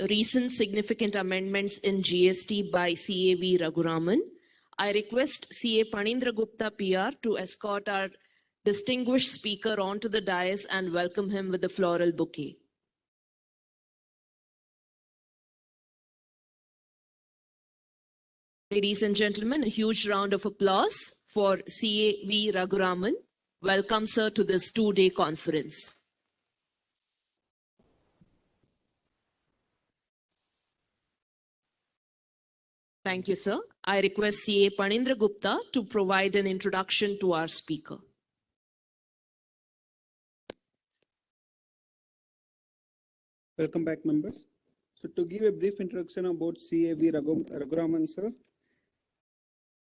recent significant amendments in GST by CAV Raghuraman, I request CA Panindra Gupta PR to escort our distinguished speaker onto the dais and welcome him with a floral bouquet. Ladies and gentlemen, a huge round of applause for CAV Raghuraman. Welcome, sir, to this two-day conference. Thank you, sir. I request CA Panindra Gupta to provide an introduction to our speaker. Welcome back, members. So to give a brief introduction about CAV Raghuraman, sir.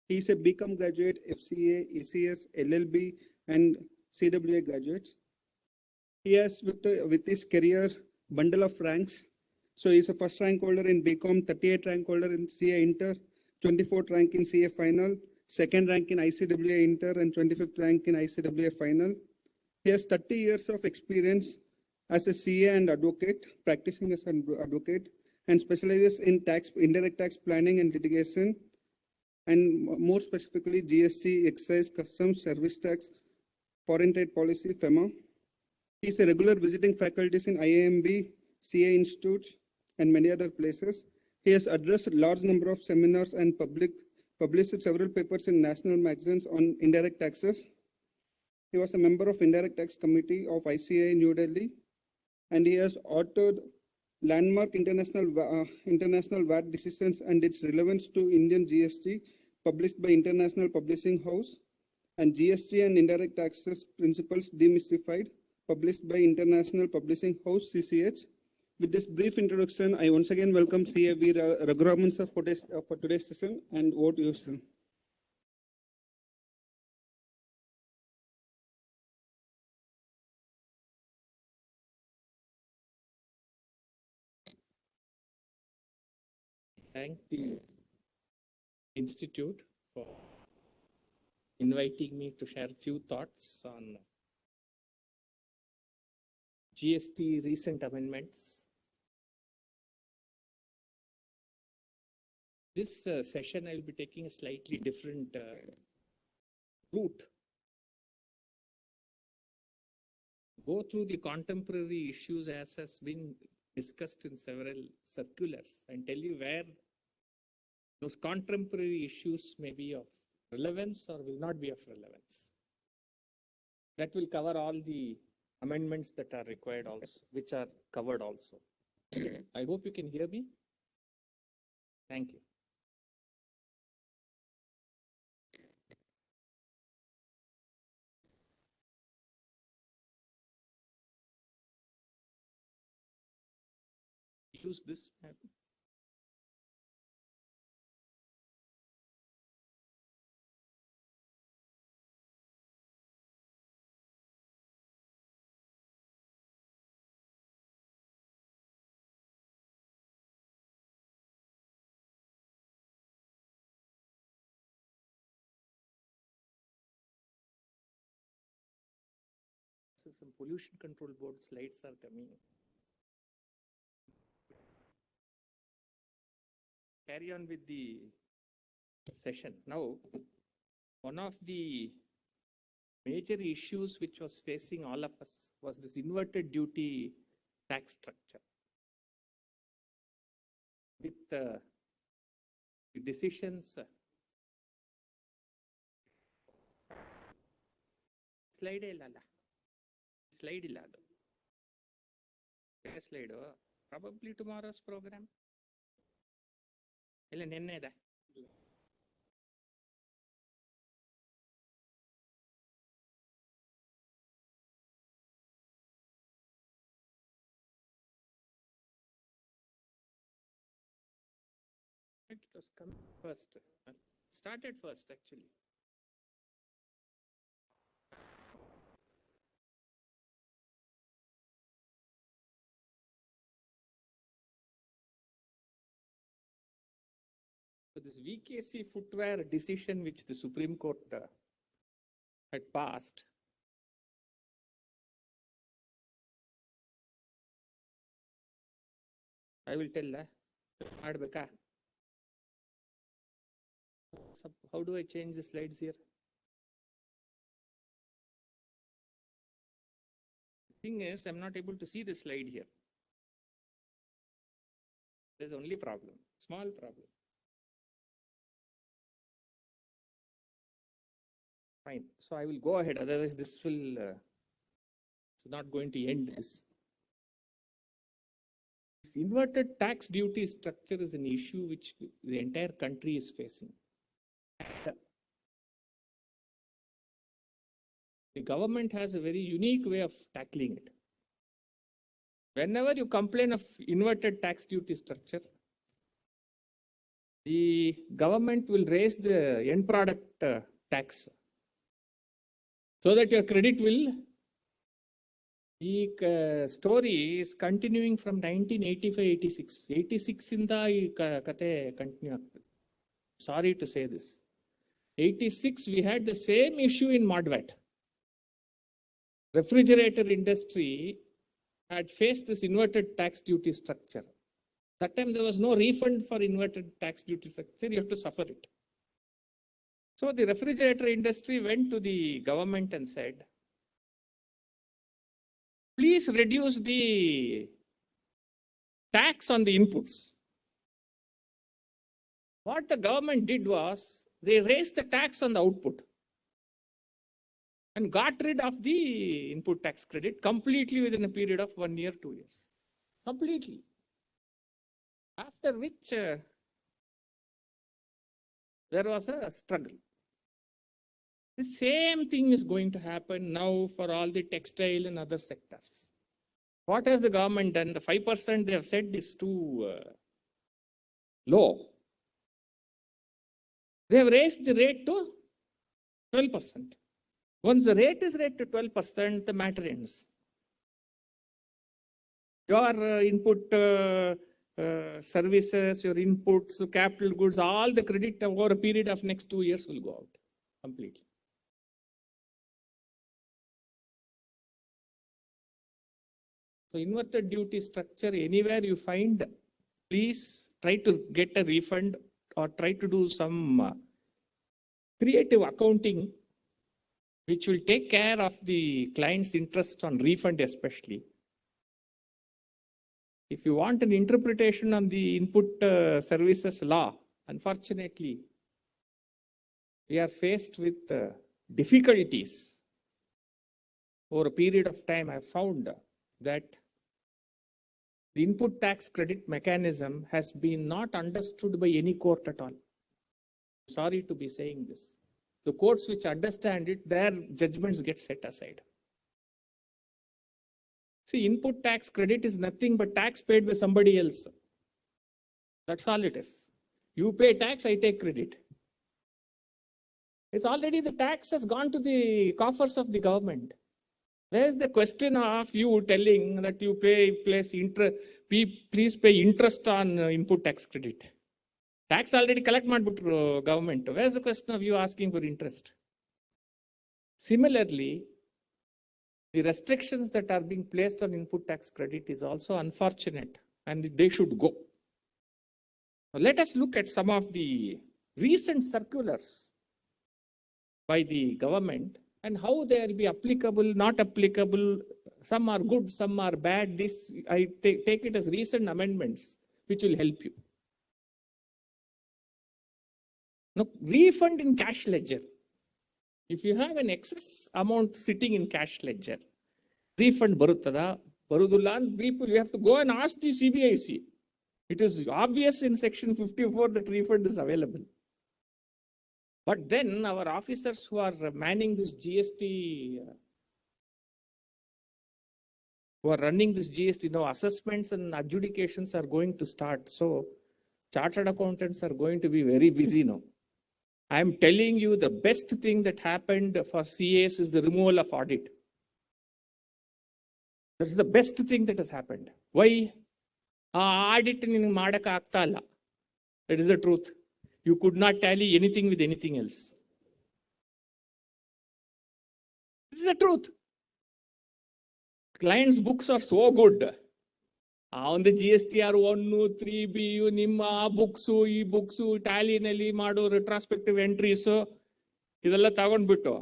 He is a BCom graduate, FCA, ECS, LLB, and CWA graduates. He has, with his career, bundle of ranks. So he is a first rank holder in BCom, 38th rank holder in CA Inter, 24th rank in CA Final, second rank in ICWA Inter, and 25th rank in ICWA Final. He has 30 years of experience as a CA and advocate, practicing as an advocate, and specializes in indirect tax planning and litigation, and more specifically GST, excise, customs, service tax, foreign trade policy, FEMA. He is a regular visiting faculties in IAMB, CA institutes, and many other places. He has addressed a large number of seminars and published several papers in national magazines on indirect taxes. He was a member of Indirect Tax Committee of ICAI New Delhi, and he has authored landmark international VAT decisions and its relevance to Indian GST, published by International Publishing House, and GST and Indirect Taxes Principles Demystified, published by International Publishing House, CCH. With this brief introduction, I once again welcome CAV Raghuraman sir for today's session, and over to you, sir. Thank the Institute for inviting me to share a few thoughts on GST recent amendments. This session I will be taking a slightly different route. Go through the contemporary issues as has been discussed in several circulars and tell you where those contemporary issues may be of relevance or will not be of relevance. That will cover all the amendments that are required also, which are covered also. I hope you can hear me. Thank you. Use this map. So some pollution control board slides are coming. Carry on with the session. Now, one of the major issues which was facing all of us was this inverted duty tax structure. With the decisions, slide probably tomorrow's program. It was come first. Started first, actually. So this VKC footwear decision which the Supreme Court had passed, I will tell. Adbeka. How do I change the slides here? Thing is, I'm not able to see the slide here. There's only problem, small problem. Fine. So I will go ahead. Otherwise, this will it's not going to end this. This inverted tax duty structure is an issue which the entire country is facing. The government has a very unique way of tackling it. Whenever you complain of inverted tax duty structure, the government will raise the end product tax so that your credit will. The story is continuing from 1985-86. 86 in the kate continue. Sorry to say this. 86 we had the same issue in Modvat. Refrigerator industry had faced this inverted tax duty structure. That time there was no refund for inverted tax duty structure, you have to suffer it. So the refrigerator industry went to the government and said, please reduce the tax on the inputs. What the government did was, they raised the tax on the output and got rid of the input tax credit completely within a period of 1 year, 2 years. Completely. After which there was a struggle. The same thing is going to happen now for all the textile and other sectors. What has the government done? The 5% they have said is too low. They have raised the rate to 12%. Once the rate is raised to 12%, the matter ends. Your input services, your inputs, capital goods, all the credit over a period of next 2 years will go out completely. So inverted duty structure, anywhere you find, please try to get a refund or try to do some creative accounting which will take care of the client's interest on refund especially. If you want an interpretation on the input services law, unfortunately, we are faced with difficulties. Over a period of time, I found that the input tax credit mechanism has been not understood by any court at all. Sorry to be saying this. The courts which understand it, their judgments get set aside. See, input tax credit is nothing but tax paid by somebody else. That's all it is. You pay tax, I take credit. It's already the tax has gone to the coffers of the government. Where's the question of you telling that you please pay interest on input tax credit? Tax already collect madbutru government. Where's the question of you asking for interest? Similarly, the restrictions that are being placed on input tax credit is also unfortunate and they should go. Now, let us look at some of the recent circulars by the government and how they will be applicable, not applicable. Some are good, some are bad. This I take it as recent amendments which will help you. Now, refund in cash ledger. If you have an excess amount sitting in cash ledger, refund baruttada, barudulla, people, you have to go and ask the CBIC. It is obvious in section 54 that refund is available. But then our officers who are manning this GST, who are running this GST, now assessments and adjudications are going to start. So chartered accountants are going to be very busy now. I am telling you the best thing that happened for CAs is the removal of audit. That's the best thing that has happened. Why? Audit in Madaka Aktala. That is the truth. You could not tally anything with anything else. This is the truth. Clients' books are so good. ಆ ಒಂದು GSTR 1, 3B ನಿಮ್ಮ books ಈ books ಟ್ಯಾಲಿನಲ್ಲಿ ಮಾಡೋ retrospective entries ಇದೆಲ್ಲ ತಗೊಂಡ್ಬಿಟ್ಟು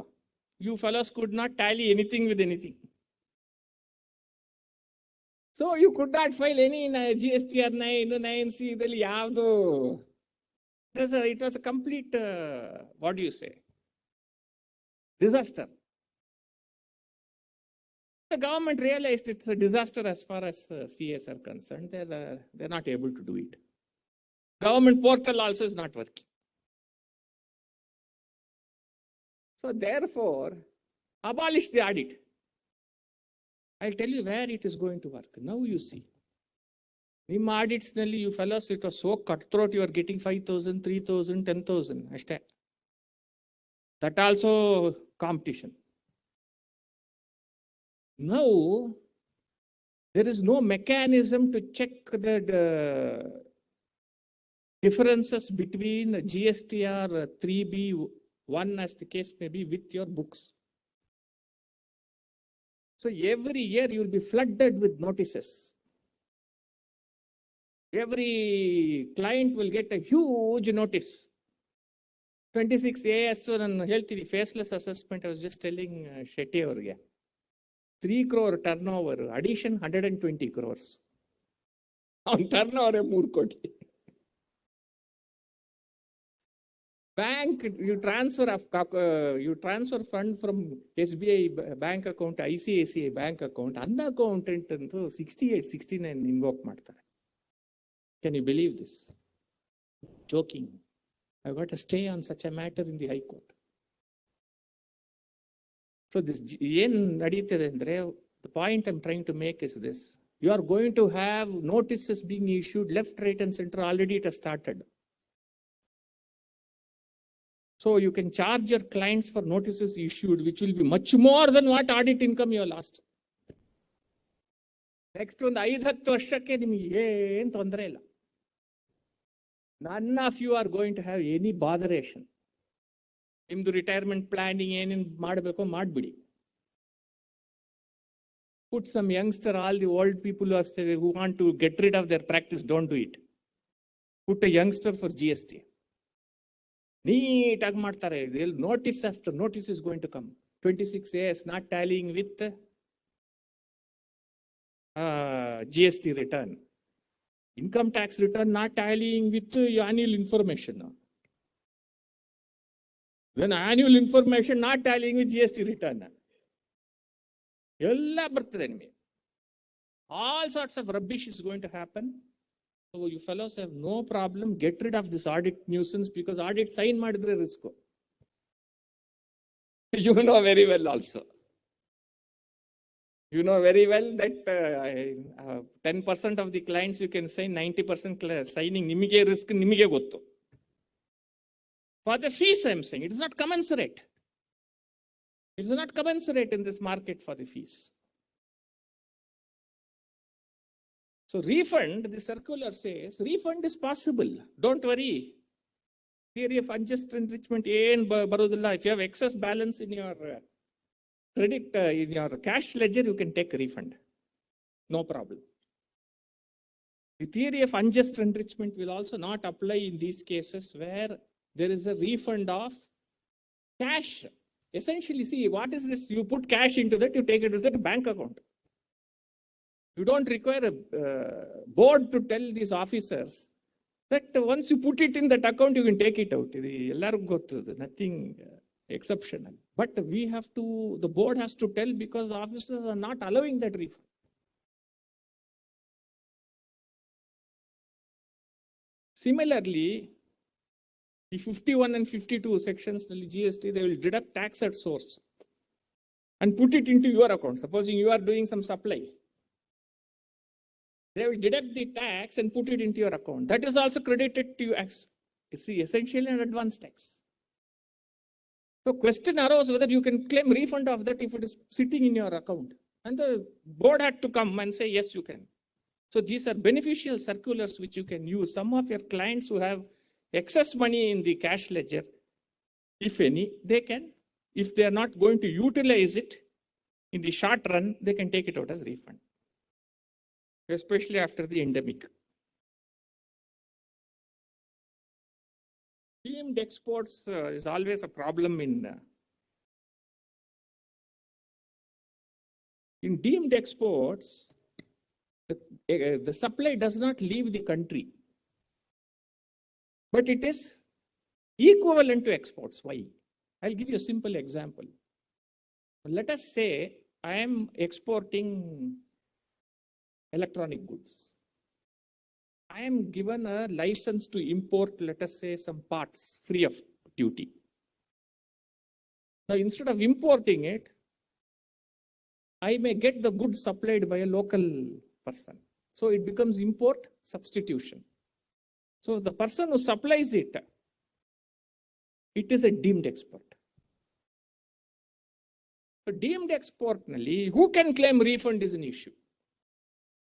you fellows could not tally anything with anything. So you could not file any GSTR 9, 9C ಇದಲ್ಲಿ ಯಾವುದು it was a complete what do you say, disaster. The government realized it's a disaster as far as CAs are concerned. They're not able to do it. Government portal also is not working. So therefore, abolish the audit. I'll tell you where it is going to work. Now you see. ನಿಮ್ಮ audits nalli you fellows, it was so cutthroat, you are getting 5,000, 3,000, 10,000 ashte. That also competition. Now, there is no mechanism to check the differences between GSTR 3B 1 as the case may be with your books. So every year you will be flooded with notices. Every client will get a huge notice. 26 AS ನಾನು ಹೇಳ್ತೀನಿ faceless assessment. I was just telling Shetty ಅವ್ರಿಗೆ 3 crore turnover, addition 120 crores. On turnover 3 ಕೋಟಿ. Bank, you transfer fund from SBI bank account, ICICI bank account, unaccountant ಅಂತು 68, 69 invoke ಮಾಡ್ತಾರೆ. Can you believe this? Joking. I've got to stay on such a matter in the High Court. So this the point I'm trying to make is this. You are going to have notices being issued left, right, and center. Already it has started. So you can charge your clients for notices issued, which will be much more than what audit income you have lost. Next ಒಂದು 5-10 ವರ್ಷಕ್ಕೆ ನಿಮಗೆ ಏನು ತೊಂದರೆ ಇಲ್ಲ. None of you are going to have any botheration. ನಿಮ್ದು retirement planning ಏನೇನು ಮಾಡಬೇಕೋ ಮಾಡಿಬಿಡಿ. Put some youngster, all the old people who want to get rid of their practice, don't do it. Put a youngster for GST. ನೀಟಾಗಿ ಮಾಡ್ತಾರೆ. Notice after notice is going to come. 26 AS not tallying with GST return. Income tax return not tallying with annual information. Then annual information not tallying with GST return. ಎಲ್ಲ ಬರ್ತದೆ ನಿಮಗೆ. All sorts of rubbish is going to happen. So you fellows have no problem. Get rid of this audit nuisance, because audit sign ಮಾಡಿದ್ರೆ risk. You know very well also. You know very well that 10% of the clients you can sign, 90% signing ನಿಮಗೆ risk ನಿಮಗೆ ಗೊತ್ತು. For the fees I am saying, it is not commensurate. It is not commensurate in this market for the fees. So refund, the circular says, refund is possible. Don't worry. Theory of unjust enrichment, barodilla. If you have excess balance in your credit, in your cash ledger, you can take a refund. No problem. The theory of unjust enrichment will also not apply in these cases where there is a refund of cash. Essentially, see, what is this? You put cash into that, you take it to the bank account. You don't require a board to tell these officers that once you put it in that account, you can take it out. Nothing exceptional. But the board has to tell, because the officers are not allowing that refund. Similarly, the 51 and 52 sections of GST, they will deduct tax at source and put it into your account. Supposing you are doing some supply, they will deduct the tax and put it into your account. That is also credited to you as, essentially an advance tax. So question arose whether you can claim refund of that if it is sitting in your account. And the board had to come and say, yes, you can. So these are beneficial circulars which you can use. Some of your clients who have excess money in the cash ledger, if any, they can. If they are not going to utilize it in the short run, they can take it out as refund. especially after the endemic. Deemed exports is always a problem in deemed exports. The supply does not leave the country, but it is equivalent to exports. Why? I'll give you a simple example. Let us say I am exporting electronic goods. I am given a license to import, let us say, some parts free of duty. Now, instead of importing it, I may get the goods supplied by a local person. So it becomes import substitution. So the person who supplies it, it is a deemed export. So deemed export, who can claim refund is an issue.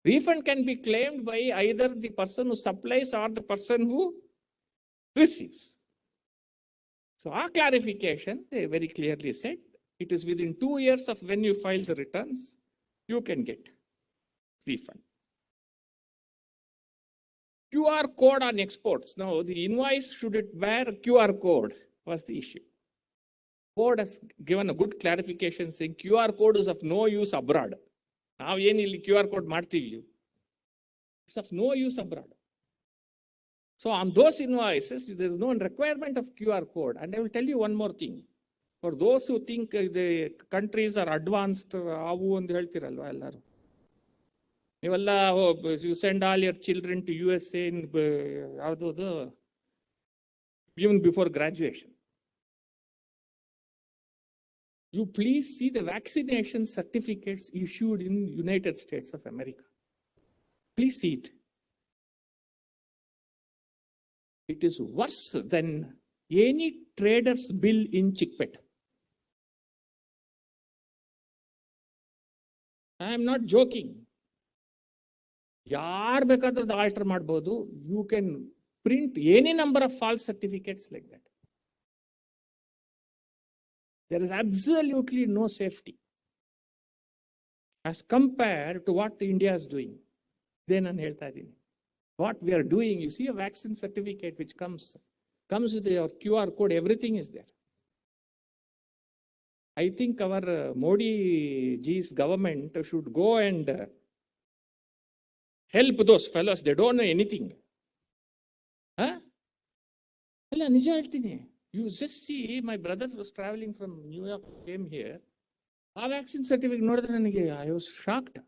Refund can be claimed by either the person who supplies or the person who receives. So our clarification, they very clearly said, it is within 2 years of when you file the returns, you can get refund. QR code on exports. Now, the invoice, should it bear QR code, was the issue. Board has given a good clarification saying QR code is of no use abroad. Now, QR code martivi. It's of no use abroad. So on those invoices, there is no requirement of QR code. And I will tell you one more thing. For those who think the countries are advanced, you send all your children to USA even before graduation. You please see the vaccination certificates issued in United States of America. Please see it. It is worse than any trader's bill in Chickpet. I am not joking. Yaar bekadre alter madbodu. You can print any number of false certificates like that. There is absolutely no safety as compared to what India is doing. What we are doing, you see a vaccine certificate which comes with your QR code, everything is there. I think our Modi ji's government should go and help those fellows. They don't know anything. Huh? You just see, my brother was traveling from New York, came here. A vaccine certificate, I was shocked.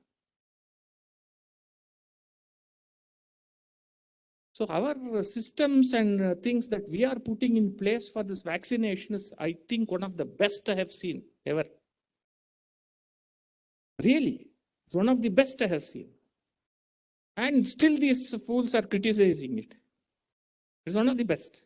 So our systems and things that we are putting in place for this vaccination is, I think, one of the best I have seen ever. Really, it's one of the best I have seen. And still these fools are criticizing it. It's one of the best.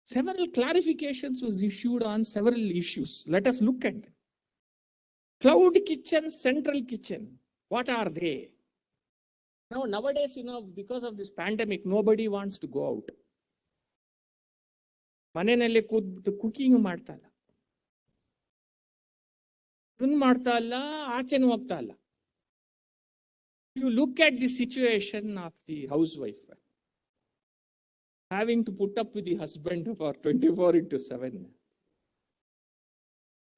Several clarifications was issued on several issues. Let us look at them. Cloud kitchen, central kitchen, what are they? Now, nowadays, because of this pandemic, nobody wants to go out. Manenelle cooking ಮಾಡ್ತಾ ಇಲ್ಲ. You look at the situation of the housewife having to put up with the husband for 24/7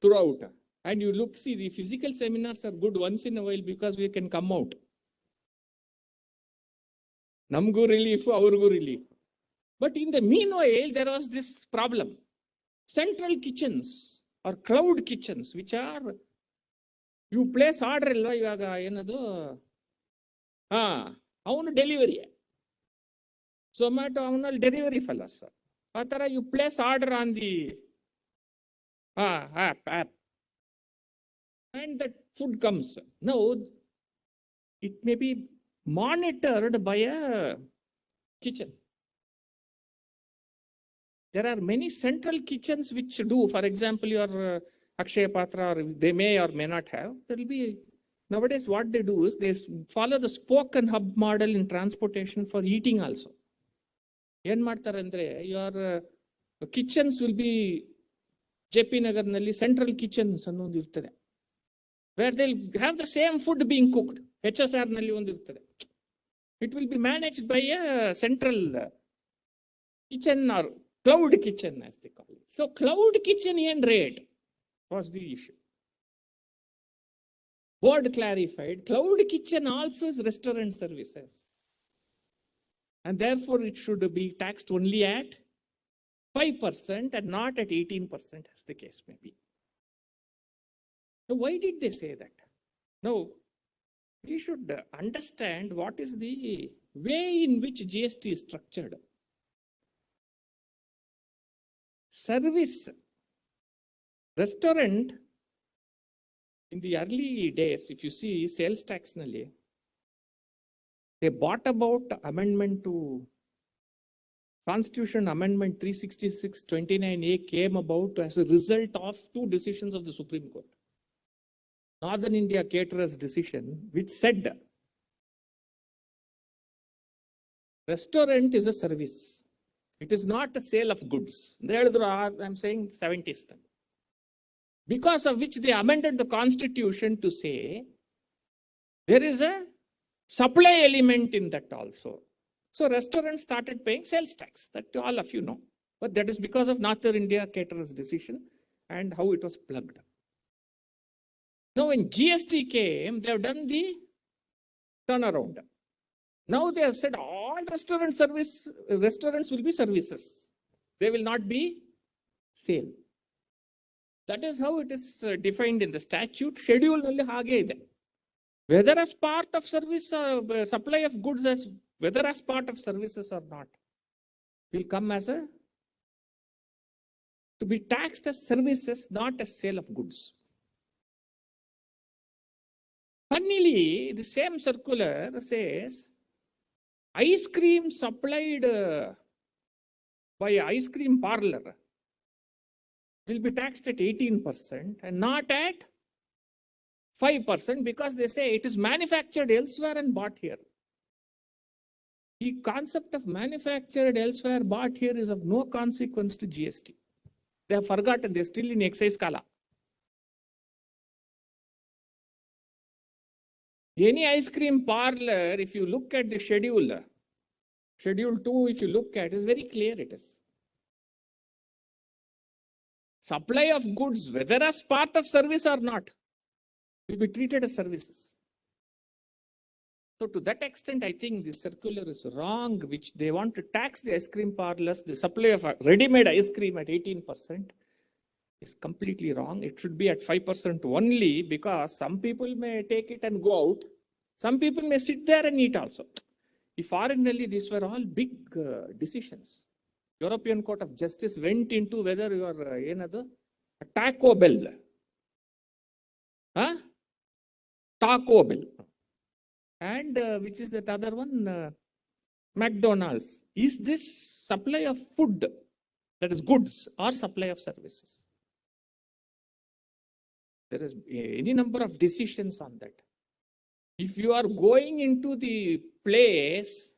throughout. And you look, see, the physical seminars are good once in a while because we can come out. Namgu relief, aurgu relief. But in the meanwhile, there was this problem. Central kitchens or cloud kitchens, which are, you place order, delivery. Zomato, delivery fellas. You place order on the app. And that food comes. Now, it may be monitored by a kitchen. There are many central kitchens which do, for example, your Akshaya Patra, or they may or may not have. There will be, nowadays what they do is they follow the spoke and hub model in transportation for eating also. Your kitchens will be JP Nagar ನಲ್ಲಿ central kitchens ಅನ್ನೊಂದು ಇರ್ತದೆ, where they'll have the same food being cooked. HSR ನಲ್ಲಿ ಒಂದು ಇರ್ತದೆ. It will be managed by a central kitchen or cloud kitchen as they call it. So cloud kitchen and rate was the issue. Board clarified cloud kitchen also is restaurant services, and therefore it should be taxed only at 5% and not at 18% as the case may be. So why did they say that? Now, we should understand what is the way in which GST is structured. Service restaurant in the early days, if you see sales tax nalli, they brought about amendment to Constitution Amendment 366/29A came about as a result of two decisions of the Supreme Court. Northern India Caterers decision, which said restaurant is a service. It is not a sale of goods. I'm saying 70s. Because of which they amended the Constitution to say there is a supply element in that also. So restaurants started paying sales tax. That all of you know. But that is because of Northern India Caterers decision and how it was plugged. Now when GST came, they have done the turnaround. Now they have said all restaurants will be services. They will not be sale. That is how it is defined in the statute. Schedule nalli hage ide. Whether as part of service, supply of goods as whether as part of services or not, will come as to be taxed as services, not as sale of goods. Funnily, the same circular says ice cream supplied by ice cream parlor will be taxed at 18% and not at 5% because they say it is manufactured elsewhere and bought here. The concept of manufactured elsewhere, bought here is of no consequence to GST. They have forgotten, they're still in excise kala. Any ice cream parlor, if you look at the schedule 2, if you look at, is very clear it is. Supply of goods, whether as part of service or not, will be treated as services. So to that extent, I think this circular is wrong, which they want to tax the ice cream parlors, the supply of ready-made ice cream at 18% is completely wrong. It should be at 5% only because some people may take it and go out. Some people may sit there and eat also. If originally these were all big decisions. European Court of Justice went into whether you are another Taco Bell. Taco Bell. And which is that other one? McDonald's. Is this supply of food, that is goods, or supply of services? There is any number of decisions on that. If you are going into the place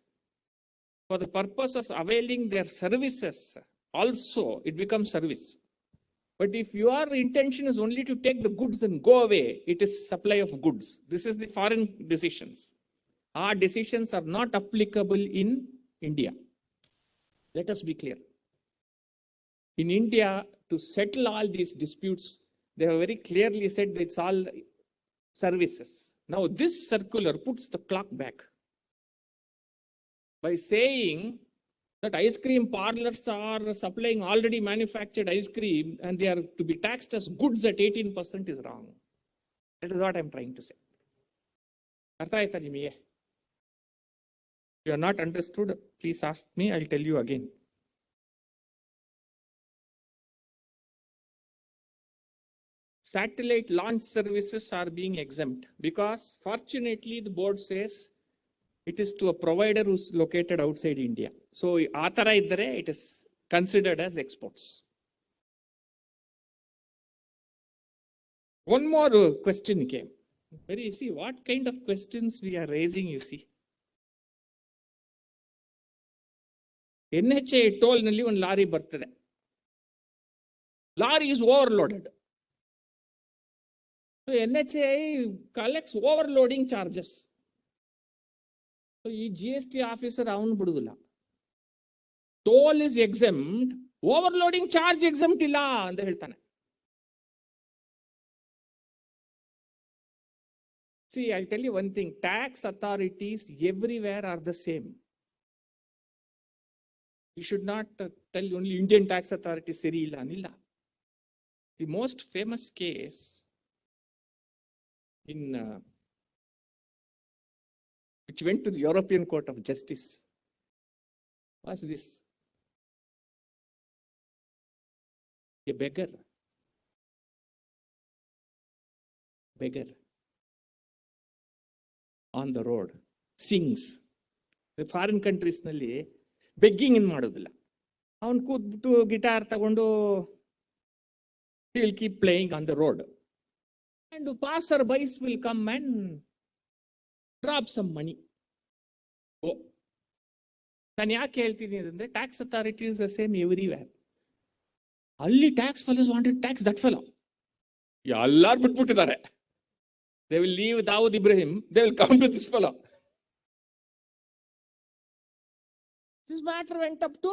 for the purpose of availing their services, also it becomes service. But if your intention is only to take the goods and go away, it is supply of goods. This is the foreign decisions. Our decisions are not applicable in India. Let us be clear. In India, to settle all these disputes, they have very clearly said that it's all services. Now this circular puts the clock back by saying that ice cream parlors are supplying already manufactured ice cream and they are to be taxed as goods at 18% is wrong. That is what I'm trying to say. Artha aita nimige? If you are not understood, please ask me, I'll tell you again. Satellite launch services are being exempt because fortunately the board says it is to a provider who's located outside India. So athara iddare it is considered as exports. One more question came. Very easy. What kind of questions we are raising, you see? NHA toll nalli one lorry bartade. Lorry is overloaded. So NHAI collects overloading charges. So GST officer avanu bidudilla. Toll is exempt, overloading charge exempt illa anta heltane. See, I'll tell you one thing, tax authorities everywhere are the same. You should not tell only Indian tax authorities seri illa anilla. The most famous case in which went to the European Court of Justice was this. A beggar on the road sings. The foreign countries nalli begging in ಮಾಡೋದಿಲ್ಲ. ಅವನು ಕೂತ್ಬಿಟ್ಟು guitar ತಗೊಂಡು he will keep playing on the road. And passerbys will come and drop some money. Oh. ನಾನು ಯಾಕೆ ಹೇಳ್ತೀನಿ ಅಂದ್ರೆ tax authority is the same everywhere. ಅಲ್ಲಿ tax fellows wanted tax that fellow. ಎಲ್ಲಾರು ಬಿಟ್ಬಿಟ್ಟಿದ್ದಾರೆ. They will leave Dawood Ibrahim, they will come to this fellow. This matter went up to.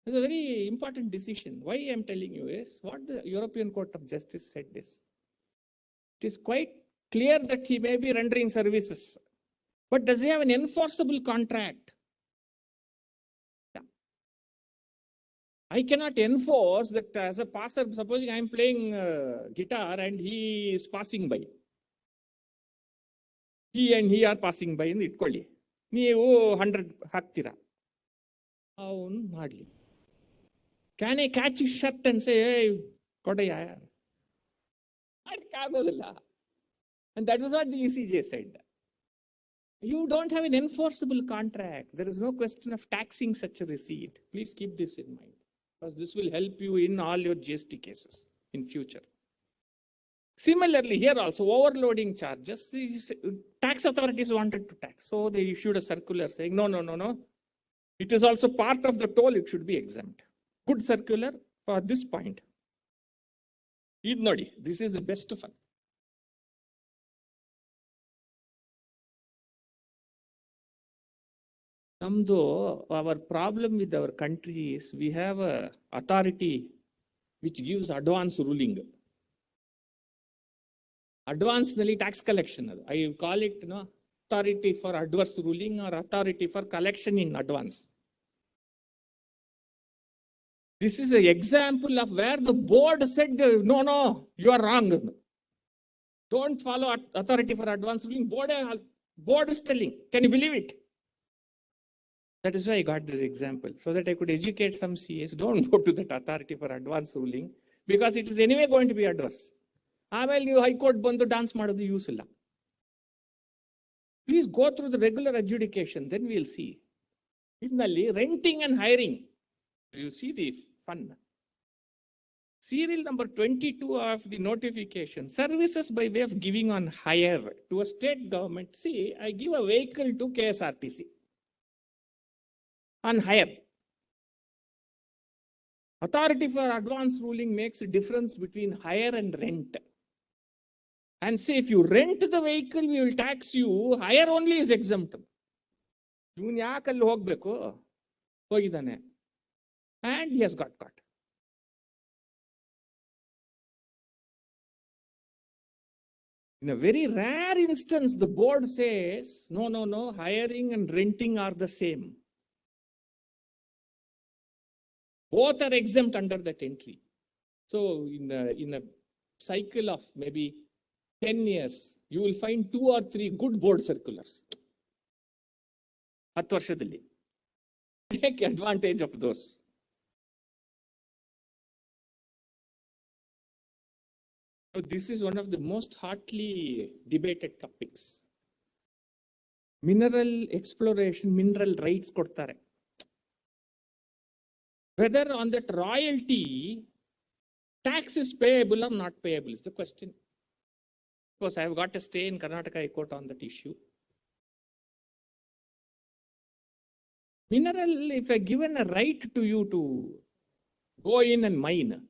It's a very important decision. Why I am telling you is what the European Court of Justice said is. It is quite clear that he may be rendering services, but does he have an enforceable contract? Yeah. I cannot enforce that as a passer. Supposing I am playing guitar and he is passing by. He and he are passing by in itkolli. ನೀವು 100 ಹಾಕ್ತೀರಾ, ಅವನು ಮಾಡ್ಲಿ. Can I catch his shirt and say, hey, ಕೊಡಯ್ಯ? ಆಗೋದಿಲ್ಲ. And that is what the ECJ said. You don't have an enforceable contract. There is no question of taxing such a receipt. Please keep this in mind, because this will help you in all your GST cases in future. Similarly, here also overloading charges, tax authorities wanted to tax. So they issued a circular saying, no. It is also part of the toll, it should be exempt. Good circular for this point. This is the best of it. Our problem with our country is we have a authority which gives advance ruling. Advance nalli tax collection. I call it authority for adverse ruling or authority for collection in advance. This is an example of where the board said, no, you are wrong. Don't follow authority for advance ruling. Board is telling. Can you believe it? That is why I got this example, so that I could educate some CAs. Don't go to that authority for advance ruling, because it is anyway going to be adverse. ಆಮೇಲೆ ನೀವು high court ಬಂದು dance ಮಾಡೋದು use ಇಲ್ಲ. Please go through the regular adjudication, then will see. ಇದರಲ್ಲಿ renting and hiring, you see the fun. Serial number 22 of the notification, services by way of giving on hire to a state government. See, I give a vehicle to KSRTC on hire. Authority for advance ruling makes a difference between hire and rent. And say, if you rent the vehicle, we will tax you. Hire only is exempt. ಇವನು ಯಾಕಲ್ಲಿ ಹೋಗ್ಬೇಕು? ಹೋಗಿದ್ದಾನೆ. And he has got caught. In a very rare instance, the board says, no, hiring and renting are the same. Both are exempt under that entry. So in a cycle of maybe 10 years, you will find 2 or 3 good board circulars. 10 ವರ್ಷದಲ್ಲಿ. Take advantage of those. So this is one of the most hotly debated topics. Mineral exploration, mineral rights ಕೊಡ್ತಾರೆ. Whether on that royalty tax is payable or not payable is the question. Of course, I have got a stay in Karnataka High Court on that issue. Mineral, if I given a right to you to go in and mine.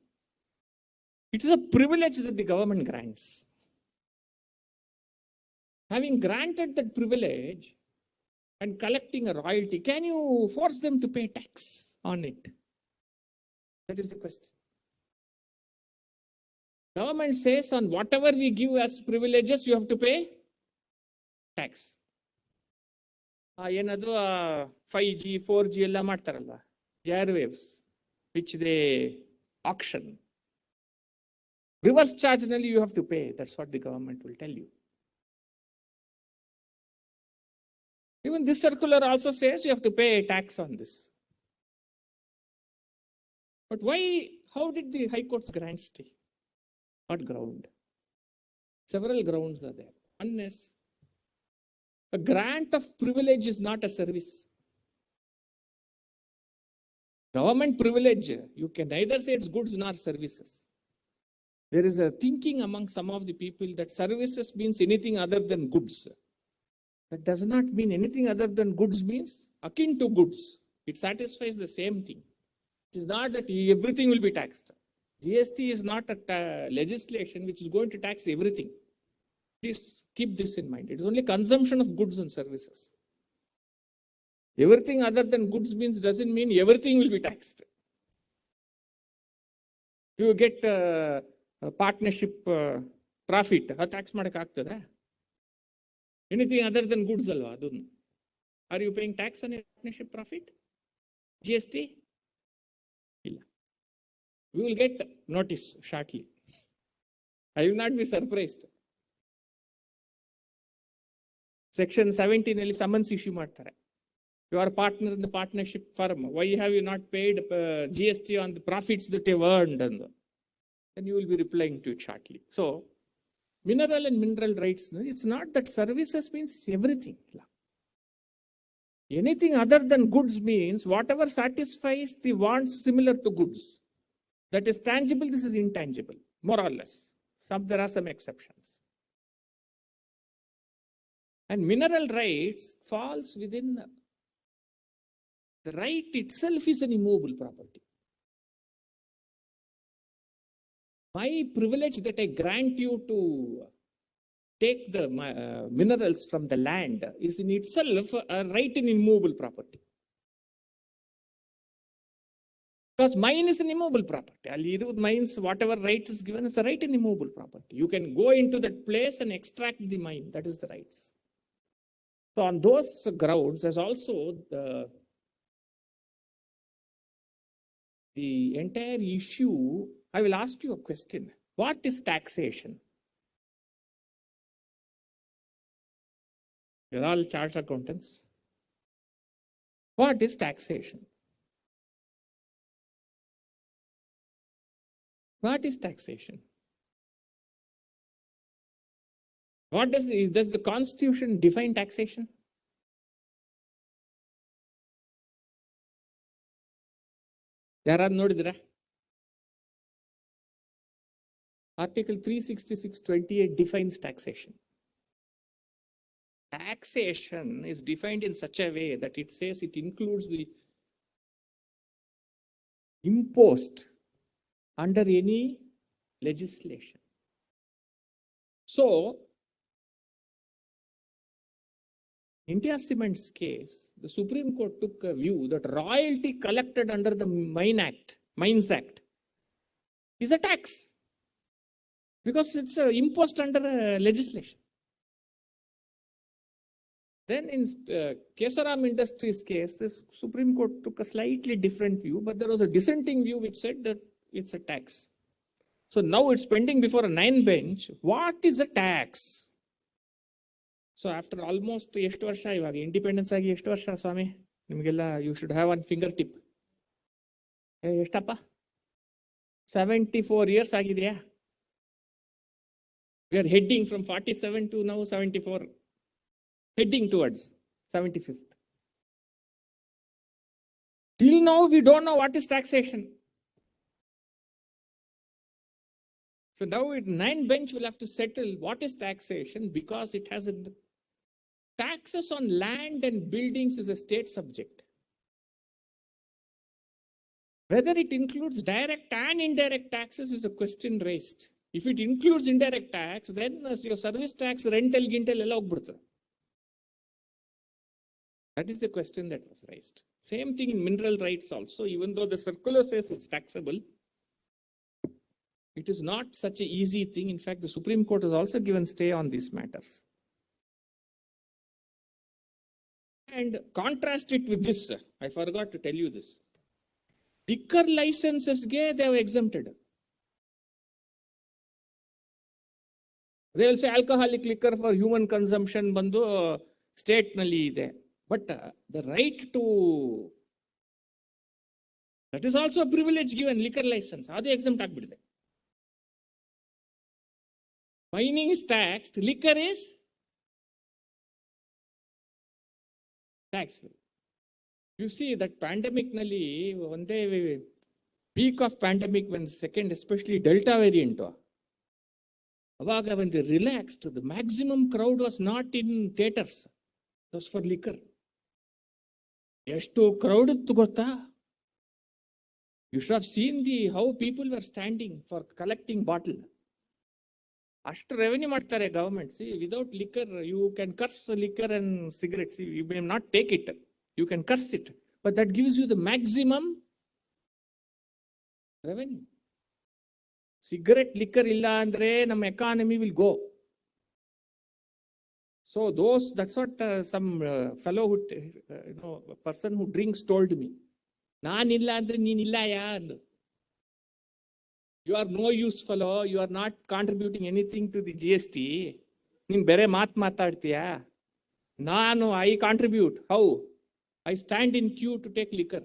It is a privilege that the government grants. Having granted that privilege and collecting a royalty, can you force them to pay tax on it? That is the question. Government says on whatever we give as privileges, you have to pay tax. ಏನದು 5G, 4G ಎಲ್ಲ ಮಾಡ್ತಾರಲ್ವ, airwaves, which they auction. Reverse charge ನಲ್ಲಿ you have to pay. That's what the government will tell you. Even this circular also says you have to pay tax on this. But why, how did the High Court's grant stay? What ground? Several grounds are there. One is, a grant of privilege is not a service. Government privilege, you can neither say it's goods nor services. There is a thinking among some of the people that services means anything other than goods. That does not mean anything other than goods means akin to goods. It satisfies the same thing. It is not that everything will be taxed. GST is not a legislation which is going to tax everything. Please keep this in mind. It is only consumption of goods and services. Everything other than goods means doesn't mean everything will be taxed. You get a partnership profit, a tax ಮಾಡಕ್ಕೆ ಆಗ್ತದೆ? Anything other than goods alva adunnu. Are you paying tax on a partnership profit? GST? Illa. We will get notice shortly. I will not be surprised. Section 17 ಅಲ್ಲಿ summons issue ಮಾಡ್ತಾರೆ. You are a partner in the partnership firm. Why have you not paid GST on the profits that you have earned? And then you will be replying to it shortly. So, mineral and mineral rights, it's not that services means everything. Anything other than goods means whatever satisfies the wants similar to goods. That is tangible, this is intangible, more or less. There are some exceptions. And mineral rights falls within the right itself is an immovable property. My privilege that I grant you to take the minerals from the land is in itself a right in immovable property. Because mine is an immovable property. Mines, whatever right is given is a right in immovable property. You can go into that place and extract the mine. That is the rights. So on those grounds, there's also the entire issue. I will ask you a question. What is taxation? You're all chartered accountants. What is taxation? What is taxation? What does the Constitution define taxation? ಯಾರಾದ್ರೂ ನೋಡಿದ್ರಾ? Article 366(28) defines taxation. Taxation is defined in such a way that it says it includes the imposed under any legislation. So, India Cement's case, the Supreme Court took a view that royalty collected under the Mines Act, is a tax because it's imposed under legislation. Then in Kesoram Industries case, the Supreme Court took a slightly different view, but there was a dissenting view which said that it's a tax. So now it's pending before a 9 bench. What is a tax? So after almost ಎಷ್ಟು ವರ್ಷ ಇವಾಗ independence ಆಗಿ ಎಷ್ಟು ವರ್ಷ ಸ್ವಾಮಿ ನಿಮಗೆಲ್ಲ you should have one fingertip. ಎಷ್ಟಪ್ಪ 74 years ಆಗಿದೆಯಾ? We are heading from 47 to now 74, heading towards 75th. Till now we don't know what is taxation. So now 9 bench will have to settle what is taxation, because it has taxes on land and buildings is a state subject. Whether it includes direct and indirect taxes is a question raised. If it includes indirect tax, then your service tax, rental, gintal, ella hogbidutade. That is the question that was raised. Same thing in mineral rights also, even though the circular says it's taxable, it is not such an easy thing. In fact, the Supreme Court has also given stay on these matters. And contrast it with this, I forgot to tell you this. Liquor licenses, they have exempted. They will say alcoholic liquor for human consumption bandu state nalli ide. But the right to, that is also a privilege given, liquor license. Adu exempt agbidide. Mining is taxed, liquor is taxable. You see that pandemic nalli, one day, peak of pandemic, when second, especially Delta variant, when they relaxed, the maximum crowd was not in theaters, it was for liquor. ಎಷ್ಟು crowd ಇತ್ತು ಗೊತ್ತಾ? You should have seen how people were standing for collecting bottle. ಅಷ್ಟು revenue ಮಾಡ್ತಾರೆ government. See, without liquor, you can curse liquor and cigarettes. You may not take it. You can curse it. But that gives you the maximum revenue. Cigarette, liquor illa andre ನಮ್ಮ economy will go. So that's what some fellow who, person who drinks told me. Naan illa andre neen illa ya andu. You are no use fellow. You are not contributing anything to the GST. Neen bere maatadtiya. Nanu I contribute. How? I stand in queue to take liquor.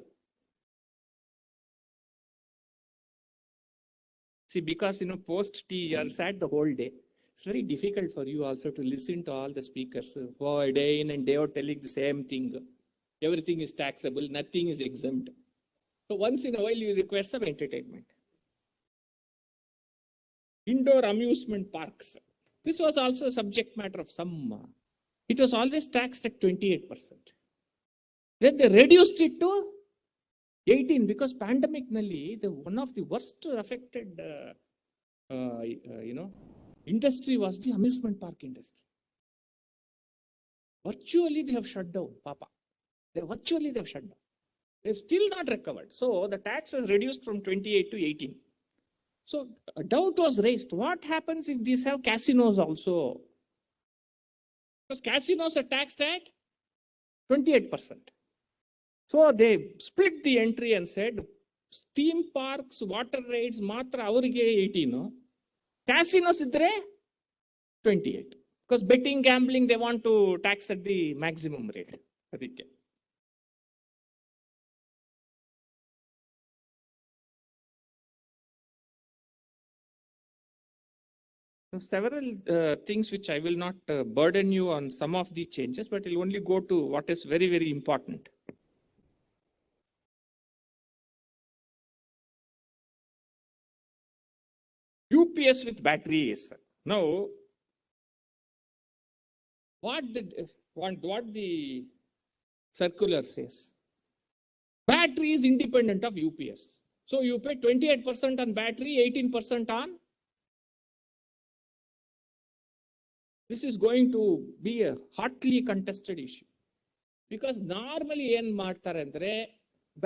See, because post tea you are sad the whole day. It's very difficult for you also to listen to all the speakers for a day in and day out telling the same thing. Everything is taxable, nothing is exempt. So once in a while you require some entertainment. Indoor amusement parks. This was also a subject matter of some. It was always taxed at 28%. Then they reduced it to 18 because pandemic nalli, one of the worst affected, industry was the amusement park industry. Virtually they have shut down, Papa. They have shut down. They've still not recovered. So the tax was reduced from 28 to 18. So a doubt was raised. What happens if these have casinos also? Because casinos are taxed at 28%. So they split the entry and said, theme parks, water rides, matra avarige 18. Casinos idre 28. Because betting, gambling, they want to tax at the maximum rate. Several things which I will not burden you on some of the changes, but I'll only go to what is very, very important. UPS with batteries. Now, what the circular says, battery is independent of UPS. So you pay 28% on battery, 18% on. This is going to be a hotly contested issue. Because normally en ಮಾಡ್ತಾರೆ ಅಂದ್ರೆ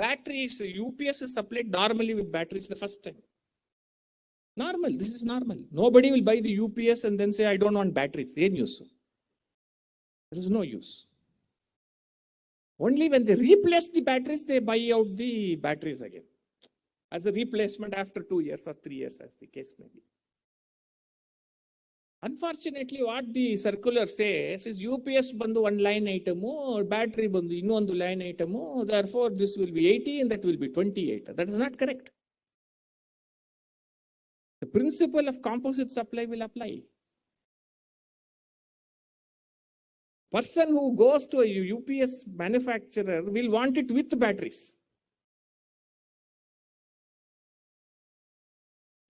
batteries, UPS is supplied normally with batteries the first time. Normal, this is normal. Nobody will buy the UPS and then say, I don't want batteries. Any use? There is no use. Only when they replace the batteries, they buy out the batteries again. As a replacement after 2 years or 3 years, as the case may be. Unfortunately, what the circular says is UPS bandu one line item, battery bandu innondu line item, therefore this will be 80 and that will be 28. That is not correct. The principle of composite supply will apply. Person who goes to a UPS manufacturer will want it with batteries.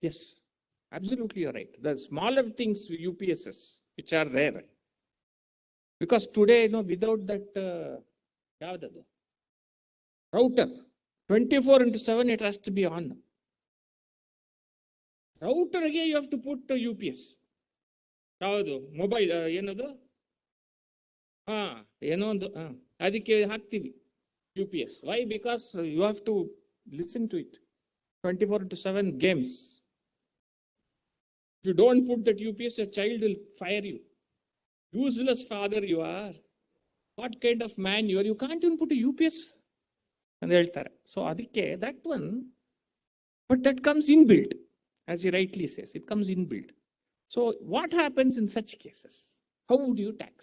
Yes, absolutely you're right. The smaller things UPSs which are there. Because today, without that router, 24/7 it has to be on. Router ಗೆ you have to put UPS. ಯಾವುದು mobile ಏನದು ಏನೋ ಒಂದು ಅದಕ್ಕೆ ಹಾಕ್ತೀವಿ UPS. Why? Because you have to listen to it. 24/7 games. If you don't put that UPS, your child will fire you. Useless father you are. What kind of man you are? You can't even put a UPS. And ಹೇಳ್ತಾರೆ. So ಅದಕ್ಕೆ that one, but that comes inbuilt, as he rightly says, it comes inbuilt. So what happens in such cases? How would you tax?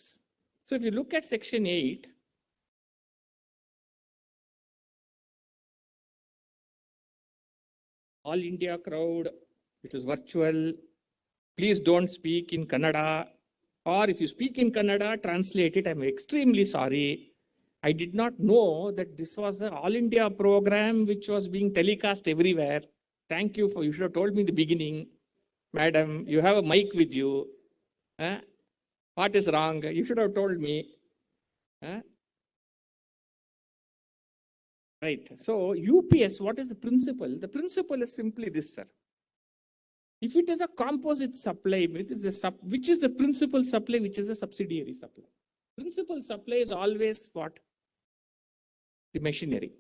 So if you look at section 8, all India crowd, it is virtual. Please don't speak in Kannada. Or if you speak in Kannada, translate it. I'm extremely sorry. I did not know that this was an all India program which was being telecast everywhere. Thank you you should have told me in the beginning. Madam, you have a mic with you. What is wrong? You should have told me. Right. So UPS, what is the principle? The principle is simply this, sir. If it is a composite supply, which is the principal supply, which is a subsidiary supply? Principal supply is always what? The machinery.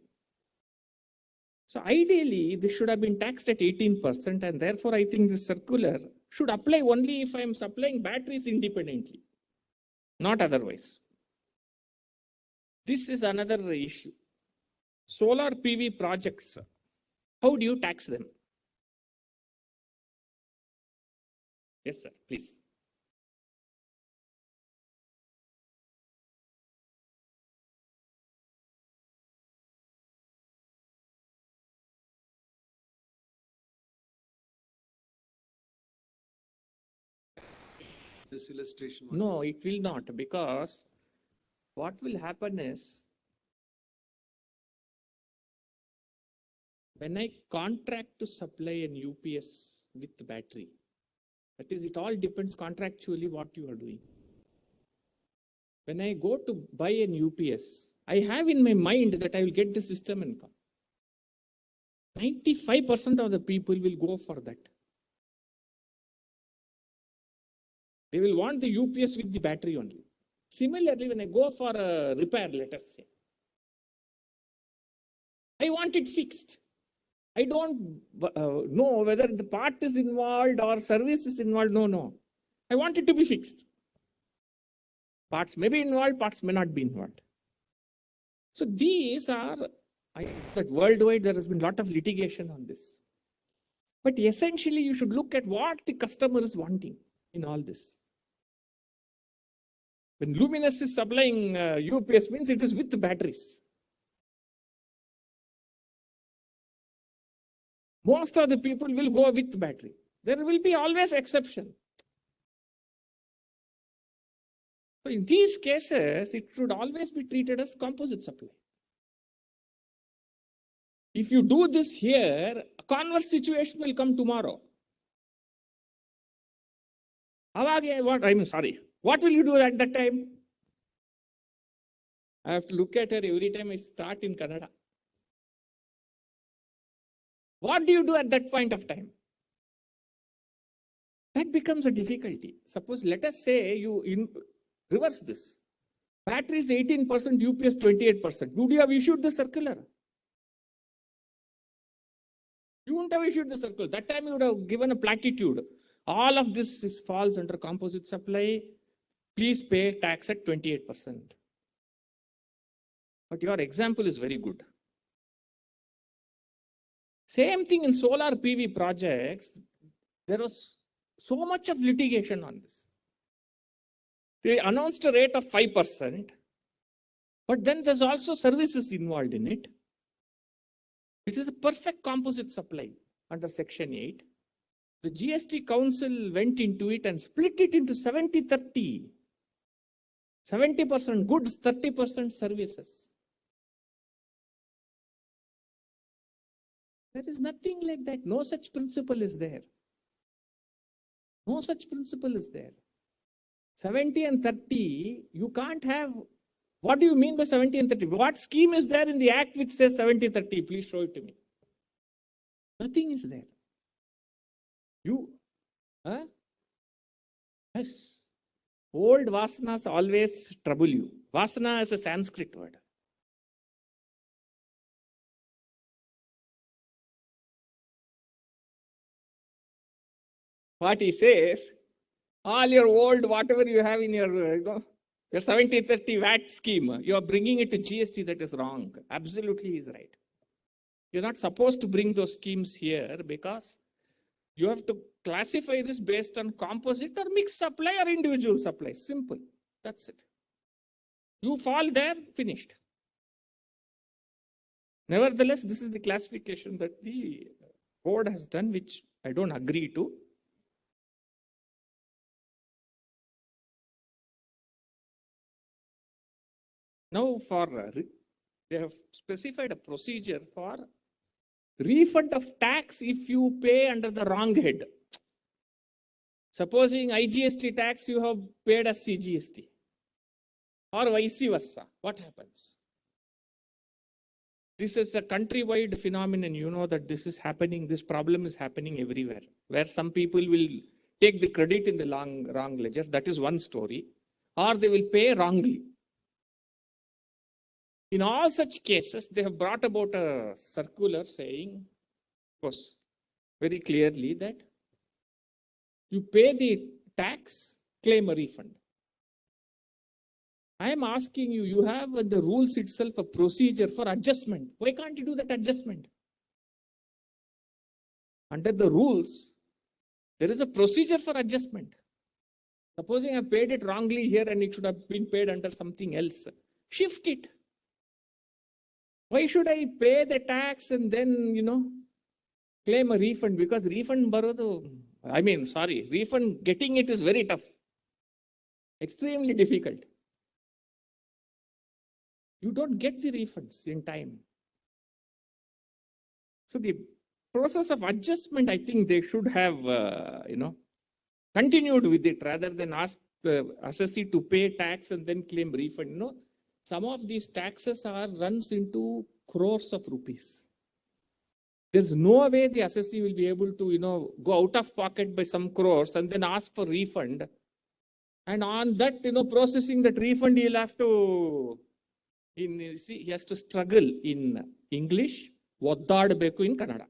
So ideally, this should have been taxed at 18%, and therefore I think this circular should apply only if I am supplying batteries independently, not otherwise. This is another issue. Solar PV projects, how do you tax them? Yes, sir, please. This illustration. No, it will not, because what will happen is, when I contract to supply an UPS with battery, that is, it all depends contractually what you are doing. When I go to buy an UPS, I have in my mind that I will get the system and come. 95% of the people will go for that. They will want the UPS with the battery only. Similarly, when I go for a repair, let us say, I want it fixed. I don't know whether the part is involved or service is involved. No. I want it to be fixed. Parts may be involved, parts may not be involved. So these are, that worldwide there has been a lot of litigation on this. But essentially, you should look at what the customer is wanting in all this. When Luminous is supplying UPS, means it is with batteries. Most of the people will go with battery. There will be always exception. So in these cases, it should always be treated as composite supply. If you do this here, a converse situation will come tomorrow. What will you do at that time? I have to look at her every time I start in Kannada. What do you do at that point of time? That becomes a difficulty. Suppose, let us say you reverse this. Battery is 18%, UPS 28%. Would you have issued the circular? You wouldn't have issued the circular. That time you would have given a platitude. All of this falls under composite supply. Please pay tax at 28%. But your example is very good. Same thing in solar PV projects. There was so much of litigation on this. They announced a rate of 5%, but then there's also services involved in it. It is a perfect composite supply under Section 8. The GST Council went into it and split it into 70-30. 70% goods, 30% services. There is nothing like that. No such principle is there. No such principle is there. 70 and 30, you can't have What do you mean by 70 and 30? What scheme is there in the act which says 70-30? Please show it to me. Nothing is there. Yes. Old vasanas always trouble you. Vasana is a Sanskrit word. What he says, all your old, whatever you have in your, your 70-30 VAT scheme, you are bringing it to GST. That is wrong. Absolutely is right. You're not supposed to bring those schemes here because you have to classify this based on composite or mixed supply or individual supply. Simple. That's it. You fall there, finished. Nevertheless, this is the classification that the board has done, which I don't agree to. Now, they have specified a procedure for refund of tax if you pay under the wrong head. Supposing IGST tax you have paid as CGST or vice versa, what happens? This is a countrywide phenomenon. You know that this is happening, this problem is happening everywhere, where some people will take the credit in the wrong ledger. That is one story. Or they will pay wrongly. In all such cases, they have brought about a circular saying, of course, very clearly that you pay the tax, claim a refund. I am asking you, you have in the rules itself a procedure for adjustment. Why can't you do that adjustment? Under the rules, there is a procedure for adjustment. Supposing I paid it wrongly here and it should have been paid under something else. Shift it. Why should I pay the tax and then, claim a refund? Because refund refund getting it is very tough. Extremely difficult. You don't get the refunds in time. So the process of adjustment, I think they should have, continued with it rather than ask assessee to pay tax and then claim refund. Some of these taxes runs into crores of rupees. There's no way the assessee will be able to, go out of pocket by some crores and then ask for refund. And on that, processing that refund, he'll have to, he has to struggle in English, ಒದ್ದಾಡಬೇಕು in Kannada.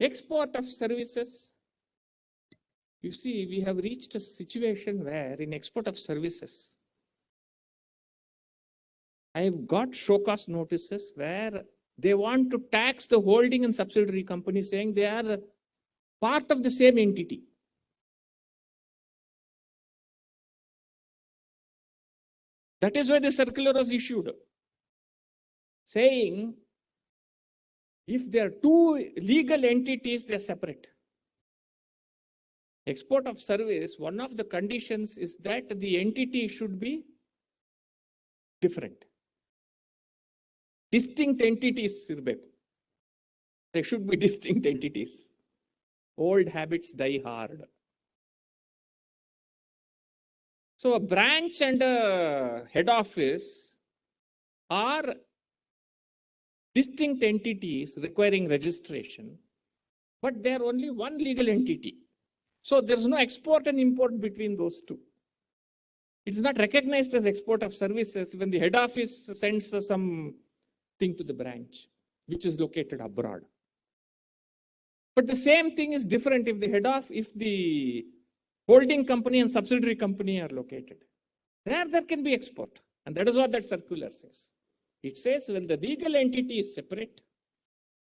Export of services. You see, we have reached a situation where in export of services, I have got show cause notices where they want to tax the holding and subsidiary company, saying they are part of the same entity. That is why the circular was issued, saying if there are two legal entities, they are separate. Export of service, one of the conditions is that the entity should be different. Distinct entities, they should be distinct entities. Old habits die hard. So a branch and a head office are distinct entities requiring registration, but they are only one legal entity. So there's no export and import between those two. It's not recognized as export of services when the head office sends some thing to the branch, which is located abroad. But the same thing is different if the holding company and subsidiary company are located. There can be export. And that is what that circular says. It says when the legal entity is separate,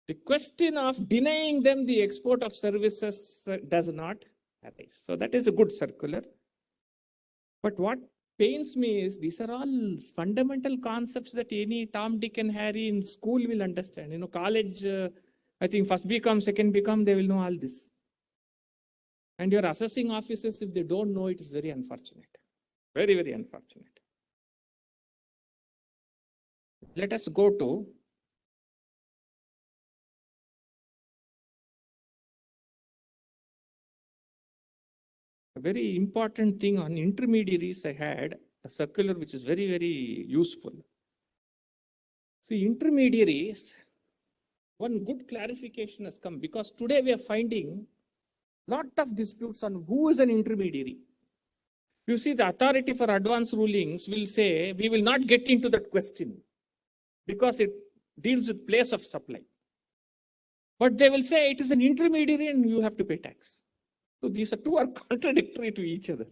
the question of denying them the export of services does not arise. So that is a good circular. But what pains me is these are all fundamental concepts that any Tom, Dick and Harry in school will understand. College, I think first BCom, second BCom, they will know all this. And your assessing officers, if they don't know it, is very unfortunate. Very, very unfortunate. Let us go to very important thing on intermediaries. I had a circular which is very, very useful. See, intermediaries, one good clarification has come because today we are finding lot of disputes on who is an intermediary. You see, the authority for advance rulings will say, we will not get into that question because it deals with place of supply. But they will say it is an intermediary and you have to pay tax. So these two are contradictory to each other.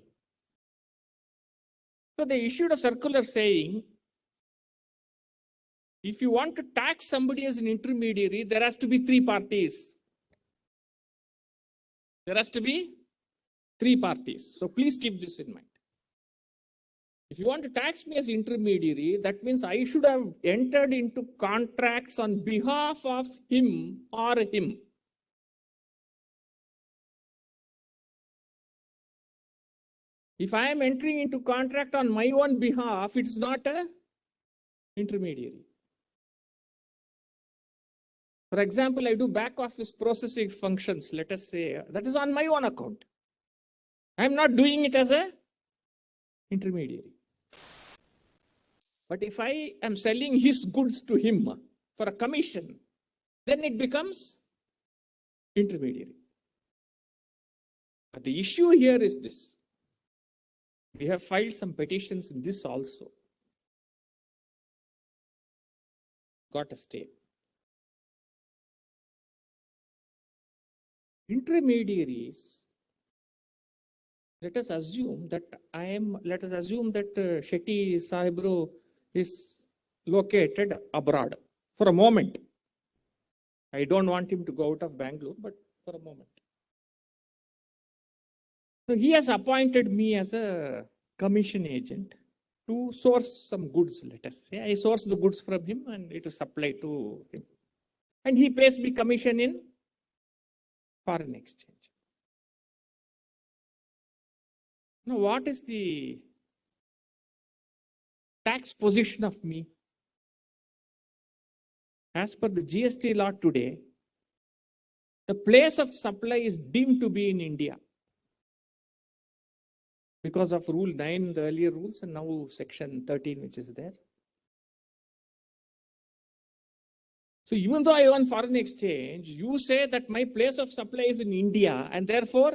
So they issued a circular saying, if you want to tax somebody as an intermediary, there has to be three parties. There has to be three parties. So please keep this in mind. If you want to tax me as intermediary, that means I should have entered into contracts on behalf of him or him. If I am entering into contract on my own behalf, it's not a intermediary. For example, I do back office processing functions, let us say, that is on my own account. I am not doing it as a intermediary. But if I am selling his goods to him for a commission, then it becomes intermediary. But the issue here is this. We have filed some petitions in this also. Got a stay. Intermediaries, let us assume that Shetty Sahibro is located abroad for a moment. I don't want him to go out of Bangalore, but for a moment. So he has appointed me as a commission agent to source some goods, let us say. I source the goods from him and it is supplied to him. And he pays me commission in foreign exchange. Now, what is the tax position of me? As per the GST law today, the place of supply is deemed to be in India because of Rule 9, the earlier rules, and now Section 13, which is there. So even though I own foreign exchange, you say that my place of supply is in India and therefore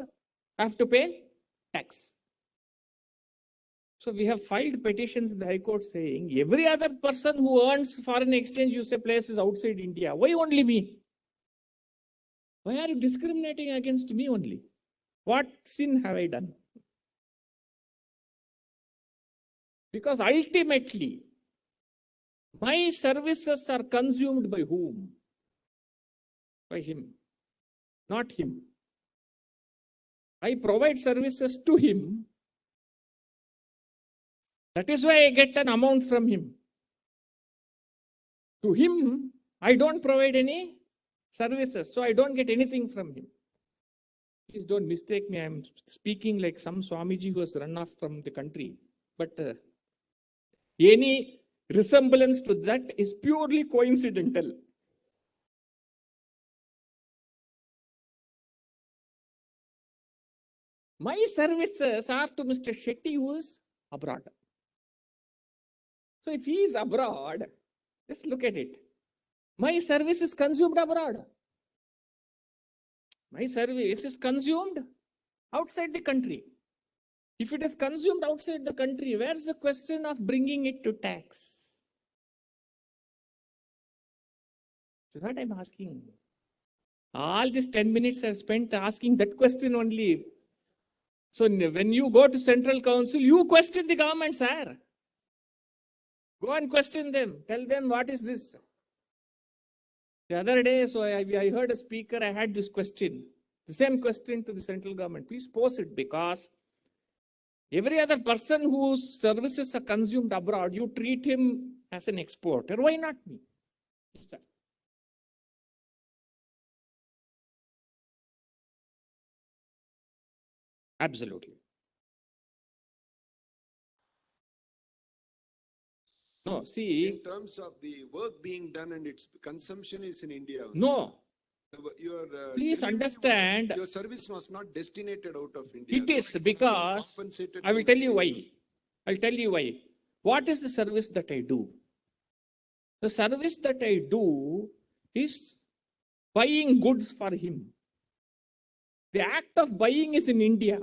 I have to pay tax. So we have filed petitions in the High Court saying every other person who earns foreign exchange, you say place is outside India. Why only me? Why are you discriminating against me only? What sin have I done? Because ultimately, my services are consumed by whom? By him, not him. I provide services to him. That is why I get an amount from him. To him, I don't provide any services, so I don't get anything from him. Please don't mistake me. I'm speaking like some Swamiji who has run off from the country. But any resemblance to that is purely coincidental. My services are to Mr. Shetty, who is abroad. So if he is abroad, just look at it. My service is consumed abroad. My service is consumed outside the country. If it is consumed outside the country, where's the question of bringing it to tax? That's what I'm asking. All these 10 minutes I've spent asking that question only. So when you go to Central Council, you question the government, sir. Go and question them. Tell them what is this. The other day, so I heard a speaker, I had this question. The same question to the central government. Please pose it because every other person whose services are consumed abroad, you treat him as an exporter. Why not me? Yes, sir. Absolutely. No, see. In terms of the work being done and its consumption is in India. No. Your. Please delivery was- understand, Your service was not destinated out of India. it is because, Compensated I will to tell the you why. place. I'll tell you why. What is the service that I do? The service that I do is buying goods for him. The act of buying is in India.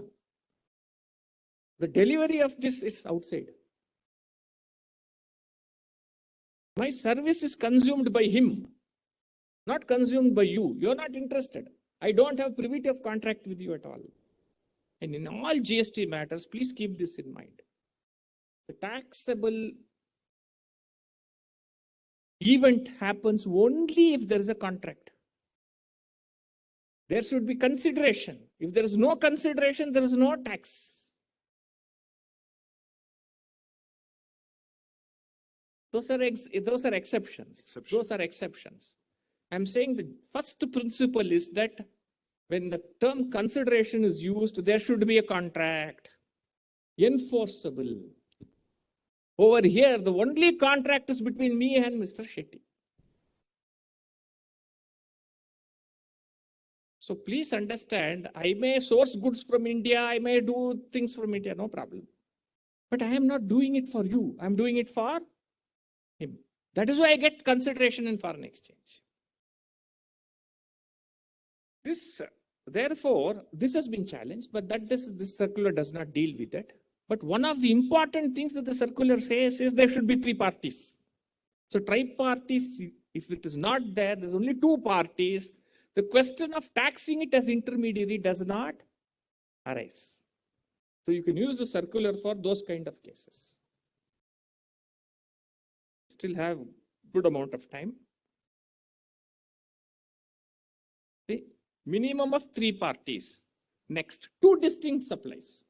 The delivery of this is outside. My service is consumed by him, not consumed by you. You're not interested. I don't have privity of contract with you at all. And in all GST matters, please keep this in mind. The taxable event happens only if there is a contract. There should be consideration. If there is no consideration, there is no tax. Those are exceptions. Exception. Those are exceptions. I'm saying the first principle is that when the term consideration is used, there should be a contract, enforceable. Over here, the only contract is between me and Mr. Shetty. So please understand, I may source goods from India, I may do things from India, no problem. But I am not doing it for you. I'm doing it for him. That is why I get consideration in foreign exchange. Therefore, this has been challenged, but this circular does not deal with it. But one of the important things that the circular says is there should be 3 parties. So triparties, if it is not there, there's only 2 parties. The question of taxing it as intermediary does not arise. So you can use the circular for those kind of cases. Still have good amount of time. See, minimum of 3 parties. Next, 2 distinct supplies.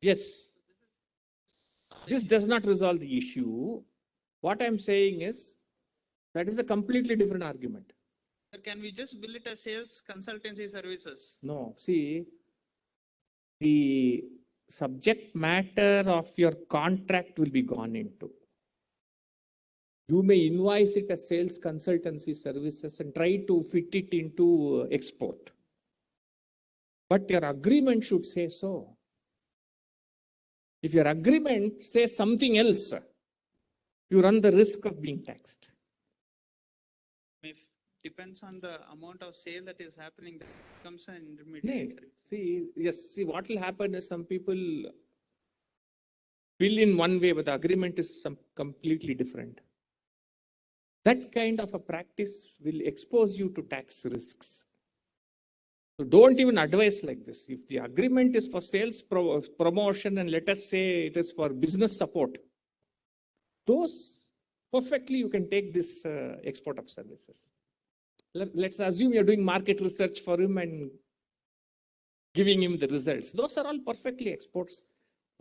Yes. This does not resolve the issue. What I'm saying is, that is a completely different argument. Sir, can we just bill it as sales consultancy services? No, see, the subject matter of your contract will be gone into. You may invoice it as sales consultancy services and try to fit it into export. But your agreement should say so. If your agreement says something else, you run the risk of being taxed. If depends on the amount of sale that is happening, that becomes an intermediary service. See, what will happen is some people bill in one way, but the agreement is completely different. That kind of a practice will expose you to tax risks. So don't even advise like this. If the agreement is for sales promotion and let us say it is for business support, those perfectly you can take this export of services. Let's assume you're doing market research for him and giving him the results. Those are all perfectly exports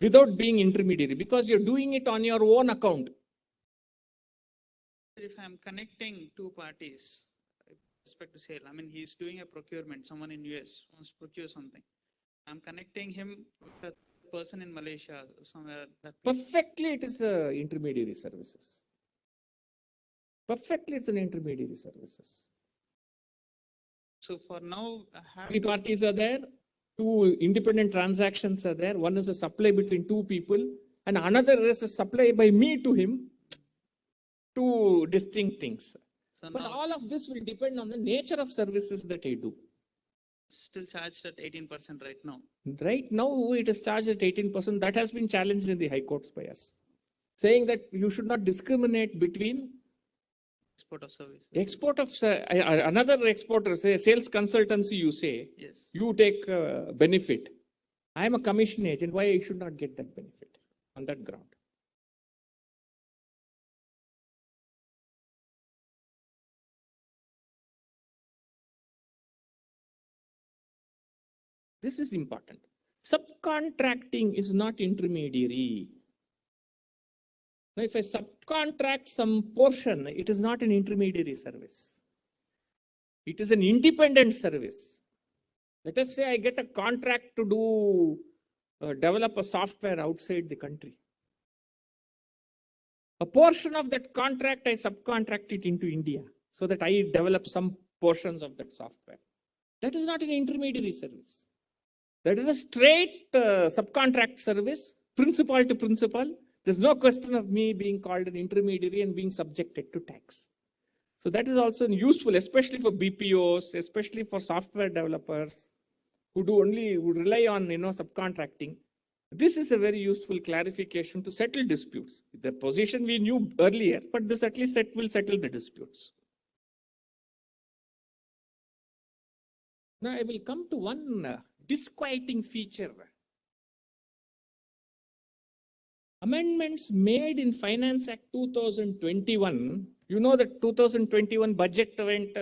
without being intermediary because you're doing it on your own account. If I'm connecting 2 parties, with respect to sale, I mean, he's doing a procurement, someone in US wants to procure something. I'm connecting him with a person in Malaysia, somewhere. Perfectly, it is intermediary services. Perfectly, it's an intermediary services. So for now, 3 parties are there, 2 independent transactions are there. One is a supply between 2 people, and another is a supply by me to him. 2 distinct things. so But now all of this will depend on the nature of services that I do. it's still charged at 18% right now. Right now, it is charged at 18%. That has been challenged in the high courts by us, saying that you should not discriminate between Export of services. export of another exporter, say sales consultancy, you say, Yes. you take benefit. I am a commission agent. Why I should not get that benefit on that ground? This is important. Subcontracting is not intermediary. Now, if I subcontract some portion, it is not an intermediary service. It is an independent service. Let us say I get a contract to do develop a software outside the country. A portion of that contract I subcontract it into India so that I develop some portions of that software. That is not an intermediary service. That is a straight subcontract service, principal to principal. There's no question of me being called an intermediary and being subjected to tax. So that is also useful, especially for BPOs, especially for software developers who rely on subcontracting. This is a very useful clarification to settle disputes. The position we knew earlier, but this at least will settle the disputes. Now I will come to one disquieting feature. Amendments made in Finance Act 2021. You know that 2021 budget went,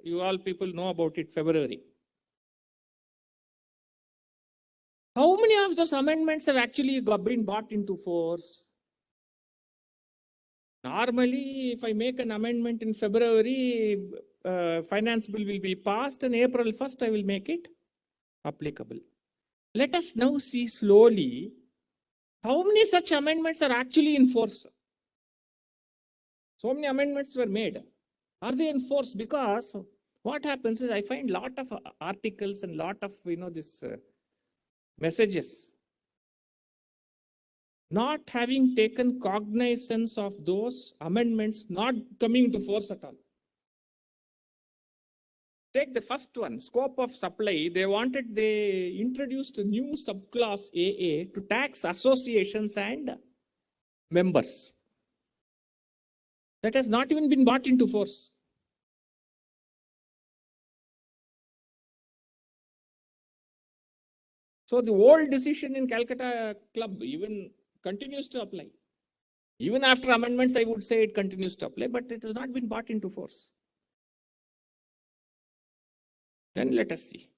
you all people know about it, February. How many of those amendments have actually been brought into force? Normally, if I make an amendment in February, finance bill will be passed, and April 1st, I will make it applicable. Let us now see slowly how many such amendments are actually in force. So many amendments were made. Are they in force? Because what happens is I find lot of articles and lot of this messages not having taken cognizance of those amendments not coming into force at all. Take the first one, scope of supply. They introduced a new subclass AA to tax associations and members. That has not even been brought into force. So the old decision in Calcutta Club even continues to apply. Even after amendments, I would say it continues to apply, but it has not been brought into force. Then let us see.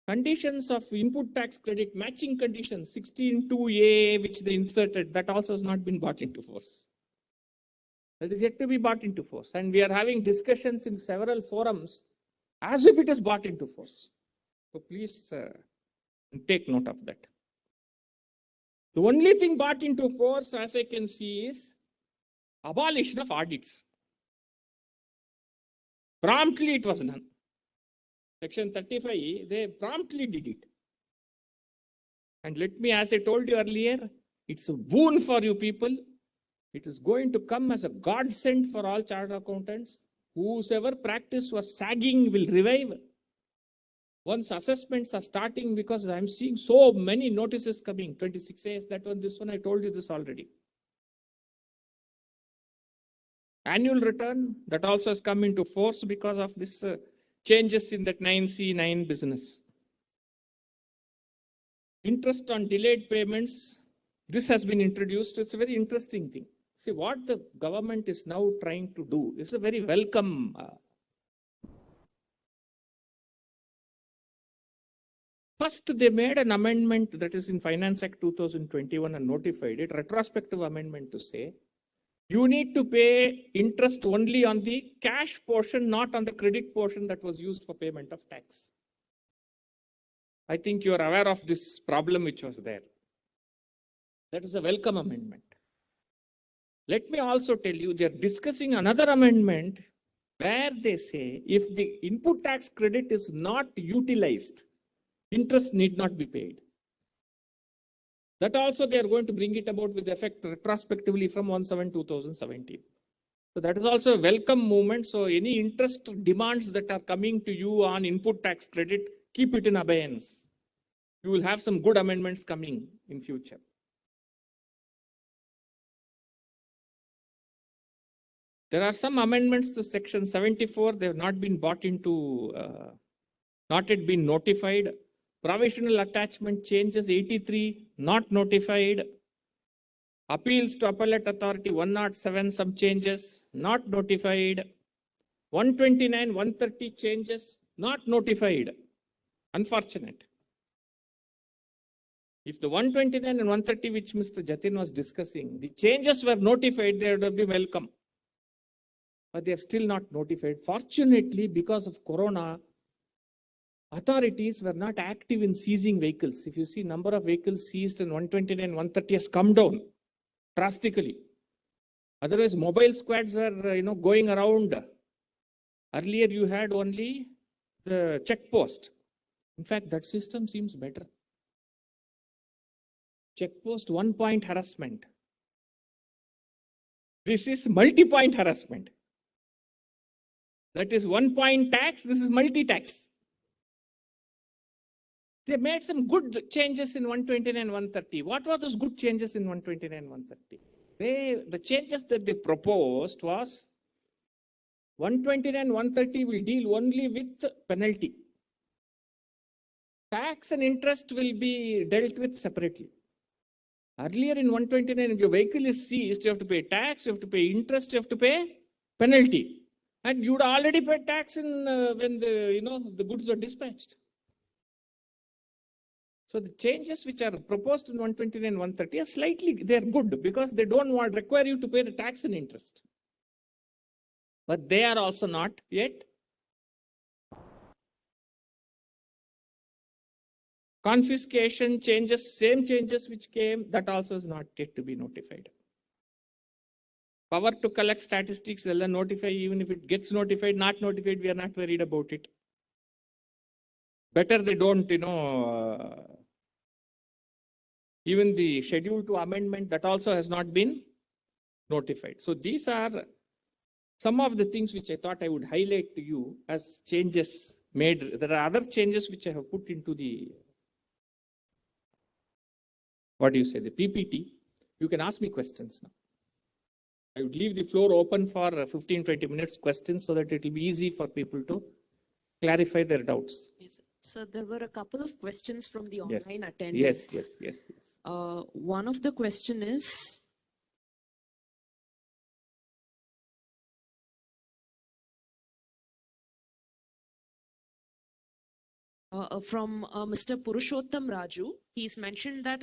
Conditions of input tax credit, matching conditions, 16(2)A, which they inserted, that also has not been brought into force. That is yet to be brought into force. And we are having discussions in several forums as if it is brought into force. So please take note of that. The only thing brought into force, as I can see, is abolition of audits. Promptly it was done. Section 35, they promptly did it. And let me, as I told you earlier, it's a boon for you people. It is going to come as a godsend for all chartered accountants. Whosoever practice was sagging will revive. Once assessments are starting, because I'm seeing so many notices coming, 26As, that one, this one, I told you this already. Annual return, that also has come into force because of this changes in that 9C9 business. Interest on delayed payments, this has been introduced. It's a very interesting thing. See, what the government is now trying to do is a very welcome. First, they made an amendment that is in Finance Act 2021 and notified it, retrospective amendment to say, you need to pay interest only on the cash portion, not on the credit portion that was used for payment of tax. I think you are aware of this problem which was there. That is a welcome amendment. Let me also tell you, they are discussing another amendment where they say if the input tax credit is not utilized, interest need not be paid. That also they are going to bring it about with effect retrospectively from 1/7/2017. So that is also a welcome movement. So any interest demands that are coming to you on input tax credit, keep it in abeyance. You will have some good amendments coming in future. There are some amendments to section 74. They have not been brought into, not yet been notified. Provisional attachment changes 83, not notified. Appeals to appellate authority 107, some changes, not notified. 129, 130 changes, not notified. Unfortunate. If the 129 and 130, which Mr. Jatin was discussing, the changes were notified, they would be welcome. But they are still not notified. Fortunately, because of Corona, authorities were not active in seizing vehicles. If you see number of vehicles seized in 129, 130 has come down drastically. Otherwise, mobile squads were, going around. Earlier, you had only the checkpost. In fact, that system seems better. Checkpost, 1-point harassment. This is multi-point harassment. That is 1-point tax. This is multi-tax. They made some good changes in 129 and 130. What were those good changes in 129 and 130? The changes that they proposed was 129 and 130 will deal only with penalty. Tax and interest will be dealt with separately. Earlier in 129, if your vehicle is seized, you have to pay tax, you have to pay interest, you have to pay penalty. And you would already pay tax in when the goods are dispatched. So the changes which are proposed in 129 and 130 are slightly, they're good because they don't require you to pay the tax and interest. But they are also not yet. Confiscation changes, same changes which came, that also is not yet to be notified. Power to collect statistics, they'll notify, even if it gets notified, not notified, we are not worried about it. Better they don't, even the schedule to amendment, that also has not been notified. So these are some of the things which I thought I would highlight to you as changes made. There are other changes which I have put into the, the PPT. You can ask me questions now. I would leave the floor open for 15-20 minutes questions so that it will be easy for people to clarify their doubts. Yes. So there were a couple of questions from the Yes. online attendees. Yes. One of the question is, from Mr. Purushottam Raju. He's mentioned that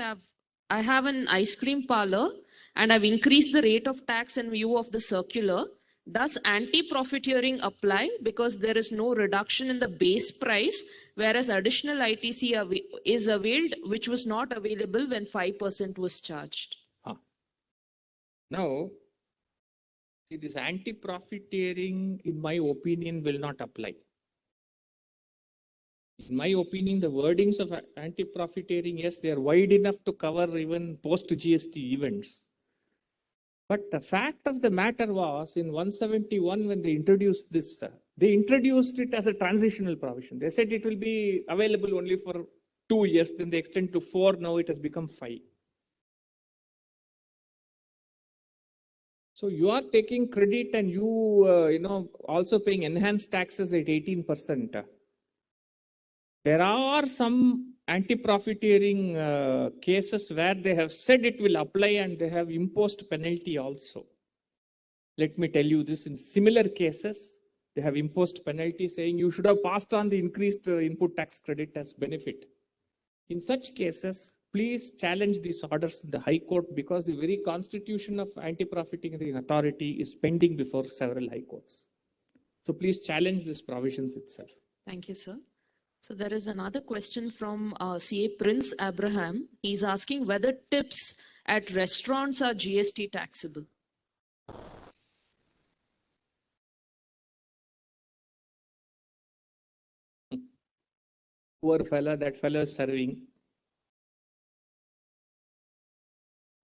I have an ice cream parlor and I've increased the rate of tax in view of the circular. Does anti-profiteering apply because there is no reduction in the base price, whereas additional ITC is availed, which was not available when 5% was charged? Now, see, this anti-profiteering, in my opinion, will not apply. In my opinion, the wordings of anti-profiteering, yes, they are wide enough to cover even post-GST events. But the fact of the matter was, in 171, when they introduced this, they introduced it as a transitional provision. They said it will be available only for 2 years, then they extend to 4, now it has become 5. So you are taking credit and you, also paying enhanced taxes at 18%. There are some anti-profiteering cases where they have said it will apply and they have imposed penalty also. Let me tell you this, in similar cases, they have imposed penalty saying you should have passed on the increased input tax credit as benefit. In such cases, please challenge these orders in the High Court because the very constitution of anti-profiteering authority is pending before several High Courts. So please challenge these provisions itself. Thank you, sir. So there is another question from CA Prince Abraham. He's asking whether tips at restaurants are GST taxable. Poor fella, that fellow is serving.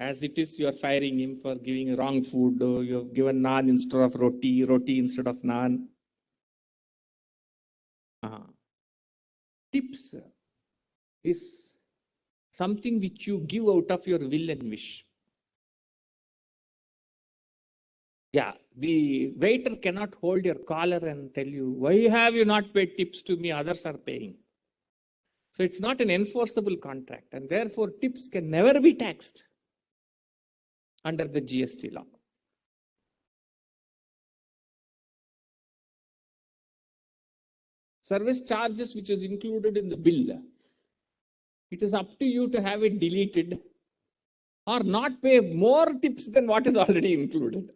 As it is, you are firing him for giving wrong food. You have given naan instead of roti, roti instead of naan. Tips is something which you give out of your will and wish. Yeah, the waiter cannot hold your collar and tell you, why have you not paid tips to me? Others are paying. So it's not an enforceable contract, and therefore tips can never be taxed under the GST law. Service charges which is included in the bill, it is up to you to have it deleted or not pay more tips than what is already included.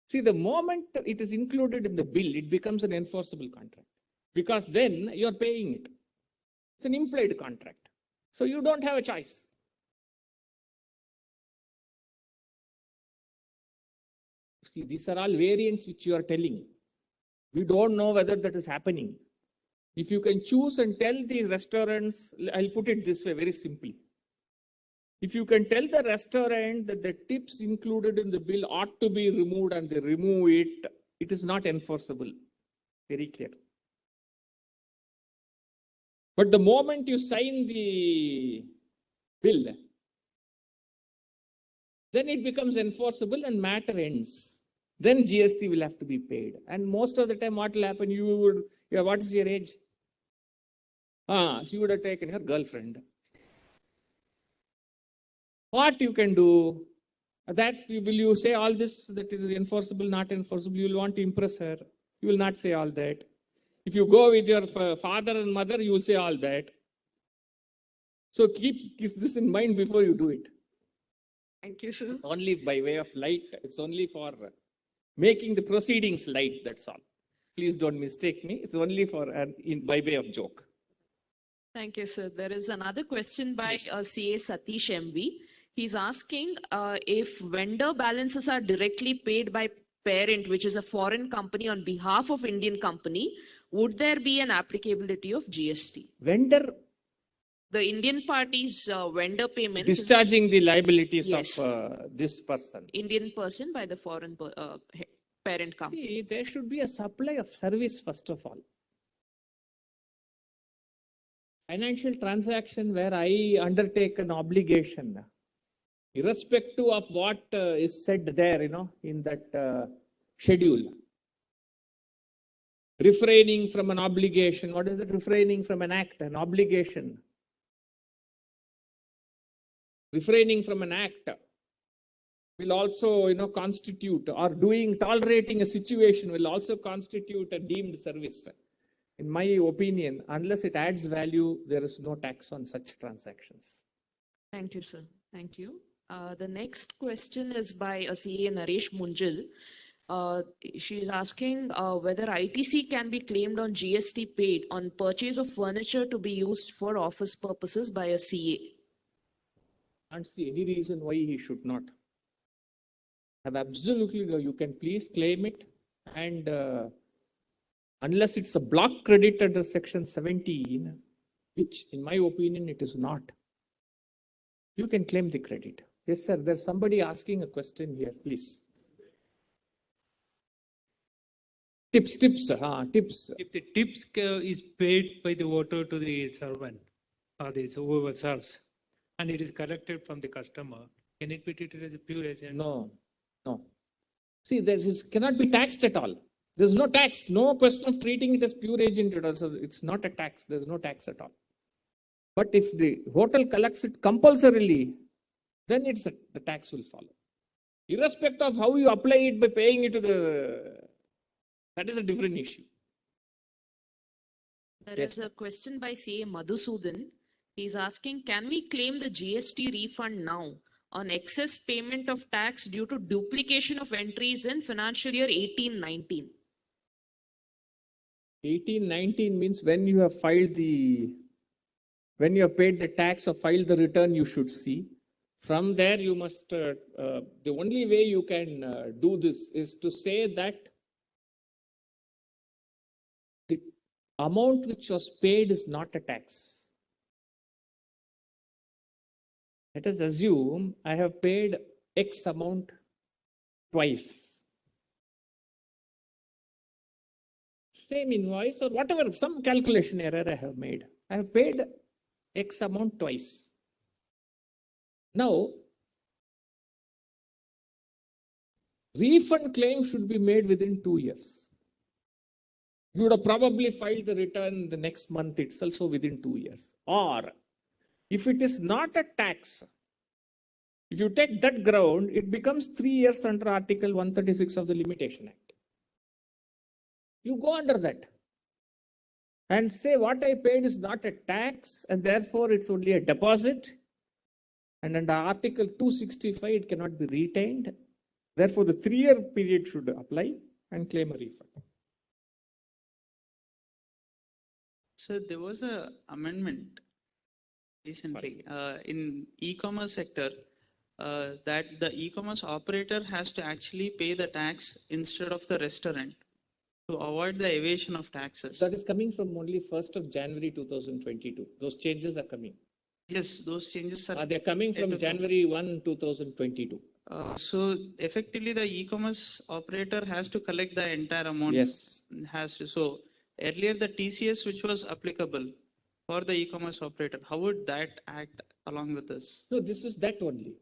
See, the moment it is included in the bill, it becomes an enforceable contract. because then you're paying it. It's an implied contract. So you don't have a choice. See, these are all variants which you are telling. We don't know whether that is happening. If you can choose and tell the restaurants, I'll put it this way very simply. If you can tell the restaurant that the tips included in the bill ought to be removed and they remove it, it is not enforceable. Very clear. But the moment you sign the bill, then it becomes enforceable and matter ends. Then GST will have to be paid. And most of the time, what will happen? What is your age? So you would have taken your girlfriend. What you can do? Will you say all this that it is enforceable, not enforceable? You will want to impress her. You will not say all that. If you go with your father and mother, you will say all that. So keep this in mind before you do it. Thank you, sir. Only by way of light. It's only for making the proceedings light. That's all. Please don't mistake me. It's only for by way of joke. Thank you, sir. There is another question by Yes. CA Satish MV. He's asking if vendor balances are directly paid by parent, which is a foreign company on behalf of Indian company, would there be an applicability of GST? Vendor The Indian party's vendor payments is discharging the liabilities Yes. of this person. Indian person by the foreign parent company. See, there should be a supply of service first of all. Financial transaction where I undertake an obligation, irrespective of what is said there, in that schedule. Refraining from an obligation. What is that? Refraining from an act, an obligation. Refraining from an act will also, constitute, or tolerating a situation will also constitute a deemed service. In my opinion, unless it adds value, there is no tax on such transactions. Thank you, sir. Thank you. The next question is by CA Naresh Munjal. She is asking whether ITC can be claimed on GST paid on purchase of furniture to be used for office purposes by a CA. Can't see any reason why he should not. Have absolutely no. You can please claim it, and unless it's a block credit under section 17, which in my opinion it is not, you can claim the credit. Yes, sir. There's somebody asking a question here, please. Tips. If the tips is paid by the voter to the servant or the whoever serves, and it is collected from the customer, can it be treated as a pure agent? No. See, this cannot be taxed at all. There's no tax. No question of treating it as pure agent. So it's not a tax. There's no tax at all. But if the hotel collects it compulsorily, then the tax will follow. Irrespective of how you apply it by paying it that is a different issue. There Yes, is a question by CA Madhusudan. He's asking, can we claim the GST refund now on excess payment of tax due to duplication of entries in financial year 18-19? 18-19 means when you have paid the tax or filed the return, you should see. From there, you must, the only way you can do this is to say that the amount which was paid is not a tax. Let us assume I have paid X amount twice. Same invoice or whatever, some calculation error I have made. I have paid X amount twice. Now, refund claim should be made within 2 years. You would have probably filed the return the next month itself, so within 2 years. Or if it is not a tax, if you take that ground, it becomes 3 years under Article 136 of the Limitation Act. You go under that and say what I paid is not a tax and therefore it's only a deposit. And under Article 265, it cannot be retained. Therefore, the 3-year period should apply and claim a refund. So there was a amendment recently in e-commerce sector that the e-commerce operator has to actually pay the tax instead of the restaurant to avoid the evasion of taxes. That is coming from only 1st of January 2022. Those changes are coming. Yes, those changes are. They're coming yet from to come. January 1, 2022. So effectively, the e-commerce operator has to collect the entire amount. Yes. Has to. So earlier, the TCS which was applicable for the e-commerce operator, how would that act along with this? No, this is that only.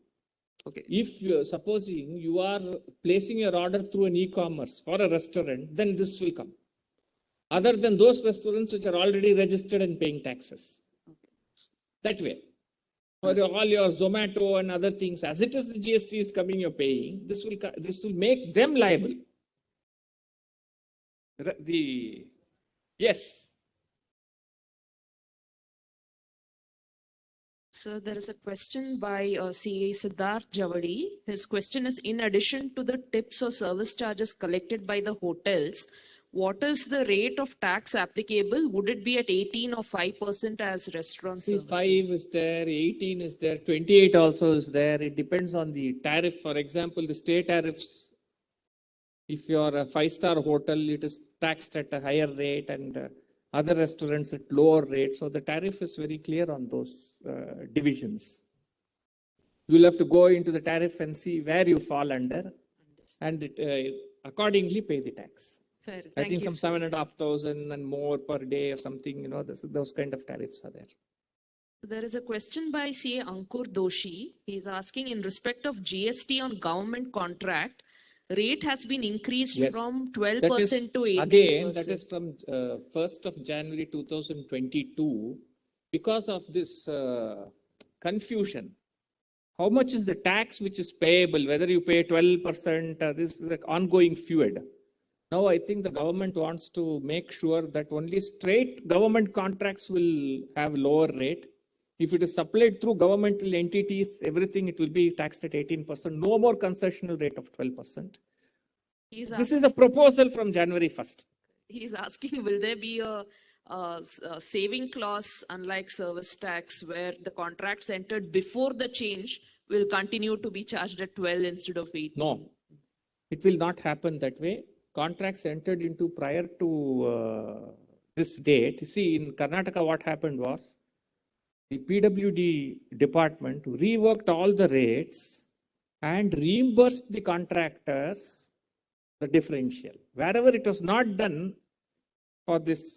Okay. If supposing you are placing your order through an e-commerce for a restaurant, then this will come. Other than those restaurants which are already registered and paying taxes. That way. For all your Zomato and other things, as it is the GST is coming, you're paying, this will make them liable. Yes. So there is a question by CA Siddharth Javadi. His question is, in addition to the tips or service charges collected by the hotels, what is the rate of tax applicable? Would it be at 18 or 5% as restaurant See, services? 5 is there, 18 is there, 28 also is there. It depends on the tariff. For example, the state tariffs. If you are a 5-star hotel, it is taxed at a higher rate, and other restaurants at lower rate. So the tariff is very clear on those divisions. You'll have to go into the tariff and see where you fall under, and accordingly pay the tax. Fair. I Thank think you, some sir. 7,500 and more per day or something, those kind of tariffs are there. There is a question by CA Ankur Doshi. He's asking, in respect of GST on government contract, rate has been increased Yes. from That is, 12% to 18%. again, that is from 1st of January 2022, because of this confusion. How much is the tax which is payable, whether you pay 12%, this is an ongoing feud. Now I think the government wants to make sure that only straight government contracts will have lower rate. If it is supplied through governmental entities, everything, it will be taxed at 18%, no more concessional rate of 12%. He's This is a proposal from January 1st. He's asking, will there be a saving clause, unlike service tax, where the contracts entered before the change will continue to be charged at 12 instead of 8? No, it will not happen that way. Contracts entered into prior to this date. See, in Karnataka, what happened was the PWD department reworked all the rates and reimbursed the contractors the differential. Wherever it was not done for this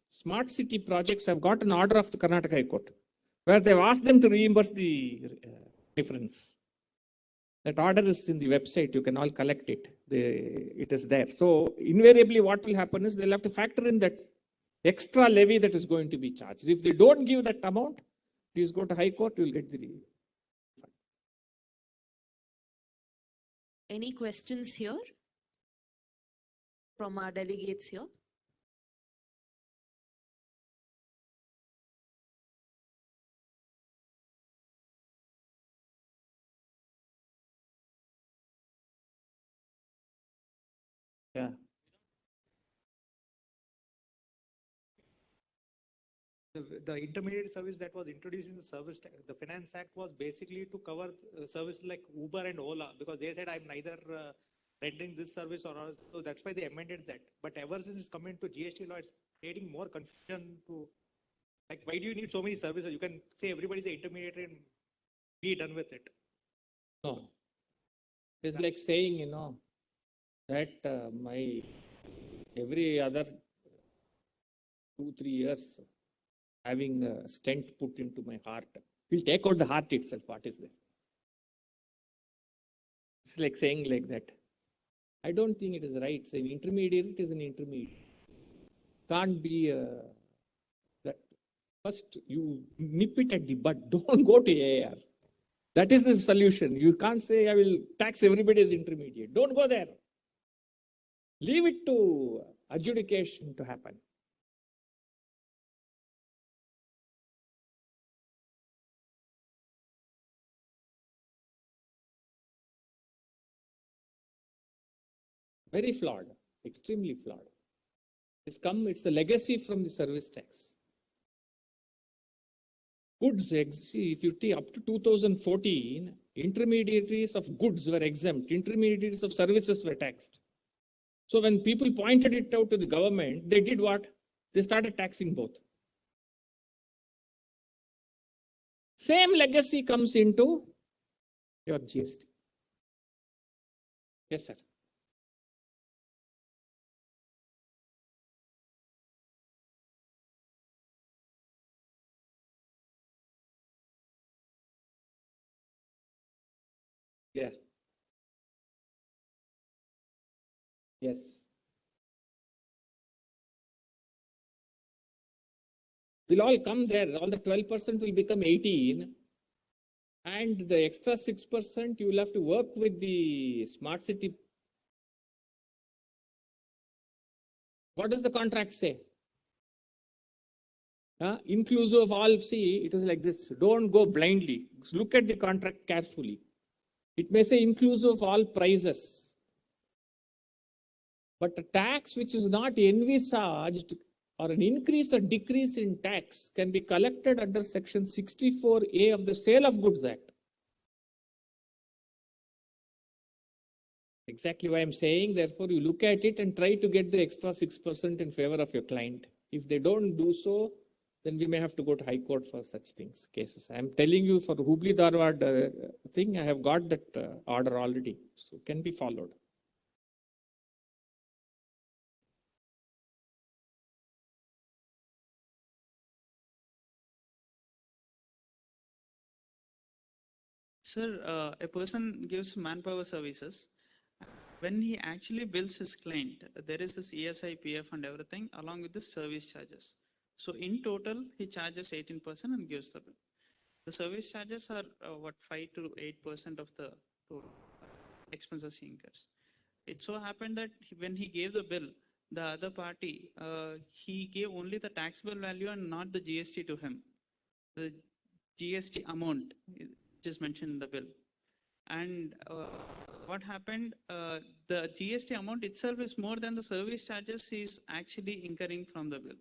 smart city projects have got an order of the Karnataka High Court, where they've asked them to reimburse the difference. That order is in the website. You can all collect it. It is there. So invariably what will happen is they'll have to factor in that extra levy that is going to be charged. If they don't give that amount, please go to High Court, you will get the refund. Any questions here from our delegates here? Yeah. The intermediate service that was introduced in the Finance Act was basically to cover services like Uber and Ola, because they said I'm neither rendering this service or others. So that's why they amended that. But ever since it's come into GST law, it's creating more confusion to, like, why do you need so many services? You can say everybody's an intermediary and be done with it. No. It's like saying, that every other 2-3 years having a stent put into my heart. We'll take out the heart itself. What is there? It's like saying like that. I don't think it is right. It's an intermediary, it is an intermediary. Can't be that. First, you nip it at the bud. Don't go to AR. That is the solution. You can't say I will tax everybody as intermediate. Don't go there. Leave it to adjudication to happen. Very flawed, extremely flawed. It's a legacy from the service tax. Goods, see, if you take up to 2014, intermediaries of goods were exempt, intermediaries of services were taxed. So when people pointed it out to the government, they did what? They started taxing both. Same legacy comes into your GST. Yes, sir. Yeah. Yes. Will all come there. All the 12% will become 18. And the extra 6%, you will have to work with the smart city. What does the contract say? Inclusive of all, see, it is like this. Don't go blindly. Look at the contract carefully. It may say inclusive of all prices. But a tax which is not envisaged or an increase or decrease in tax can be collected under section 64A of the Sale of Goods Act. Exactly why I'm saying, therefore, you look at it and try to get the extra 6% in favor of your client. If they don't do so, then we may have to go to High Court for such things, cases. I'm telling you for Hubli Dharwad thing, I have got that order already, so can be followed. Sir, a person gives manpower services. When he actually bills his client, there is this ESI, PF and everything along with the service charges. So in total, he charges 18% and gives the bill. The service charges are 5 to 8% of the total expenses he incurs. It so happened that when he gave the bill, the other party, he gave only the taxable value and not the GST to him. The GST amount is mentioned in the bill. And what happened, the GST amount itself is more than the service charges he is actually incurring from the bill.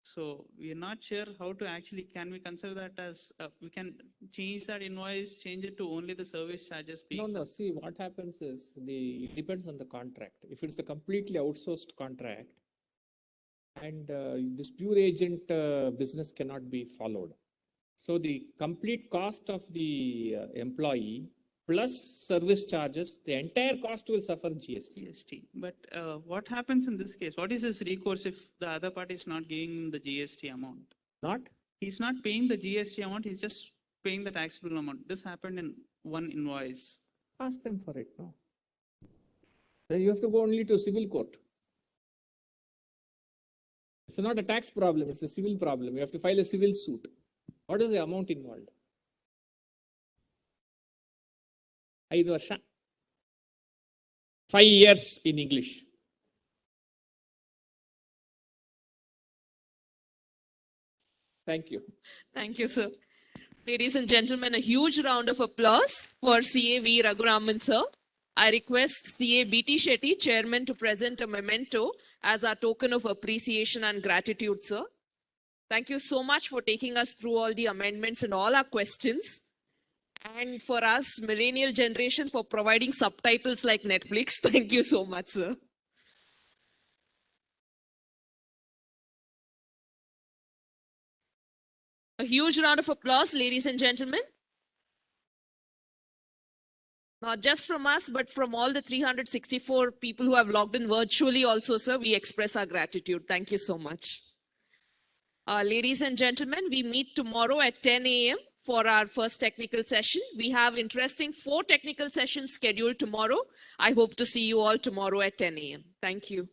So we are not sure how to actually, can we consider that as, we can change that invoice, change it to only the service charges being. No, see, what happens is, it depends on the contract. If it's a completely outsourced contract, and this pure agent business cannot be followed. So the complete cost of the employee plus service charges, the entire cost will suffer GST. GST. But what happens in this case? What is his recourse if the other party is not giving the GST amount? Not? He's not paying the GST amount, he's just paying the taxable amount. This happened in one invoice. Ask them for it, no? Then you have to go only to civil court. It's not a tax problem, it's a civil problem. You have to file a civil suit. What is the amount involved? 5 varsha. 5 years in English. Thank you. Thank you, sir. Ladies and gentlemen, a huge round of applause for CA V. Raghuraman, sir. I request CA BT Shetty, Chairman, to present a memento as our token of appreciation and gratitude, sir. Thank you so much for taking us through all the amendments and all our questions. And for us, millennial generation, for providing subtitles like Netflix. Thank you so much, sir. A huge round of applause, ladies and gentlemen. Not just from us, but from all the 364 people who have logged in virtually also, sir, we express our gratitude. Thank you so much. Ladies and gentlemen, we meet tomorrow at 10 a.m. for our first technical session. We have interesting 4 technical sessions scheduled tomorrow. I hope to see you all tomorrow at 10 a.m. Thank you.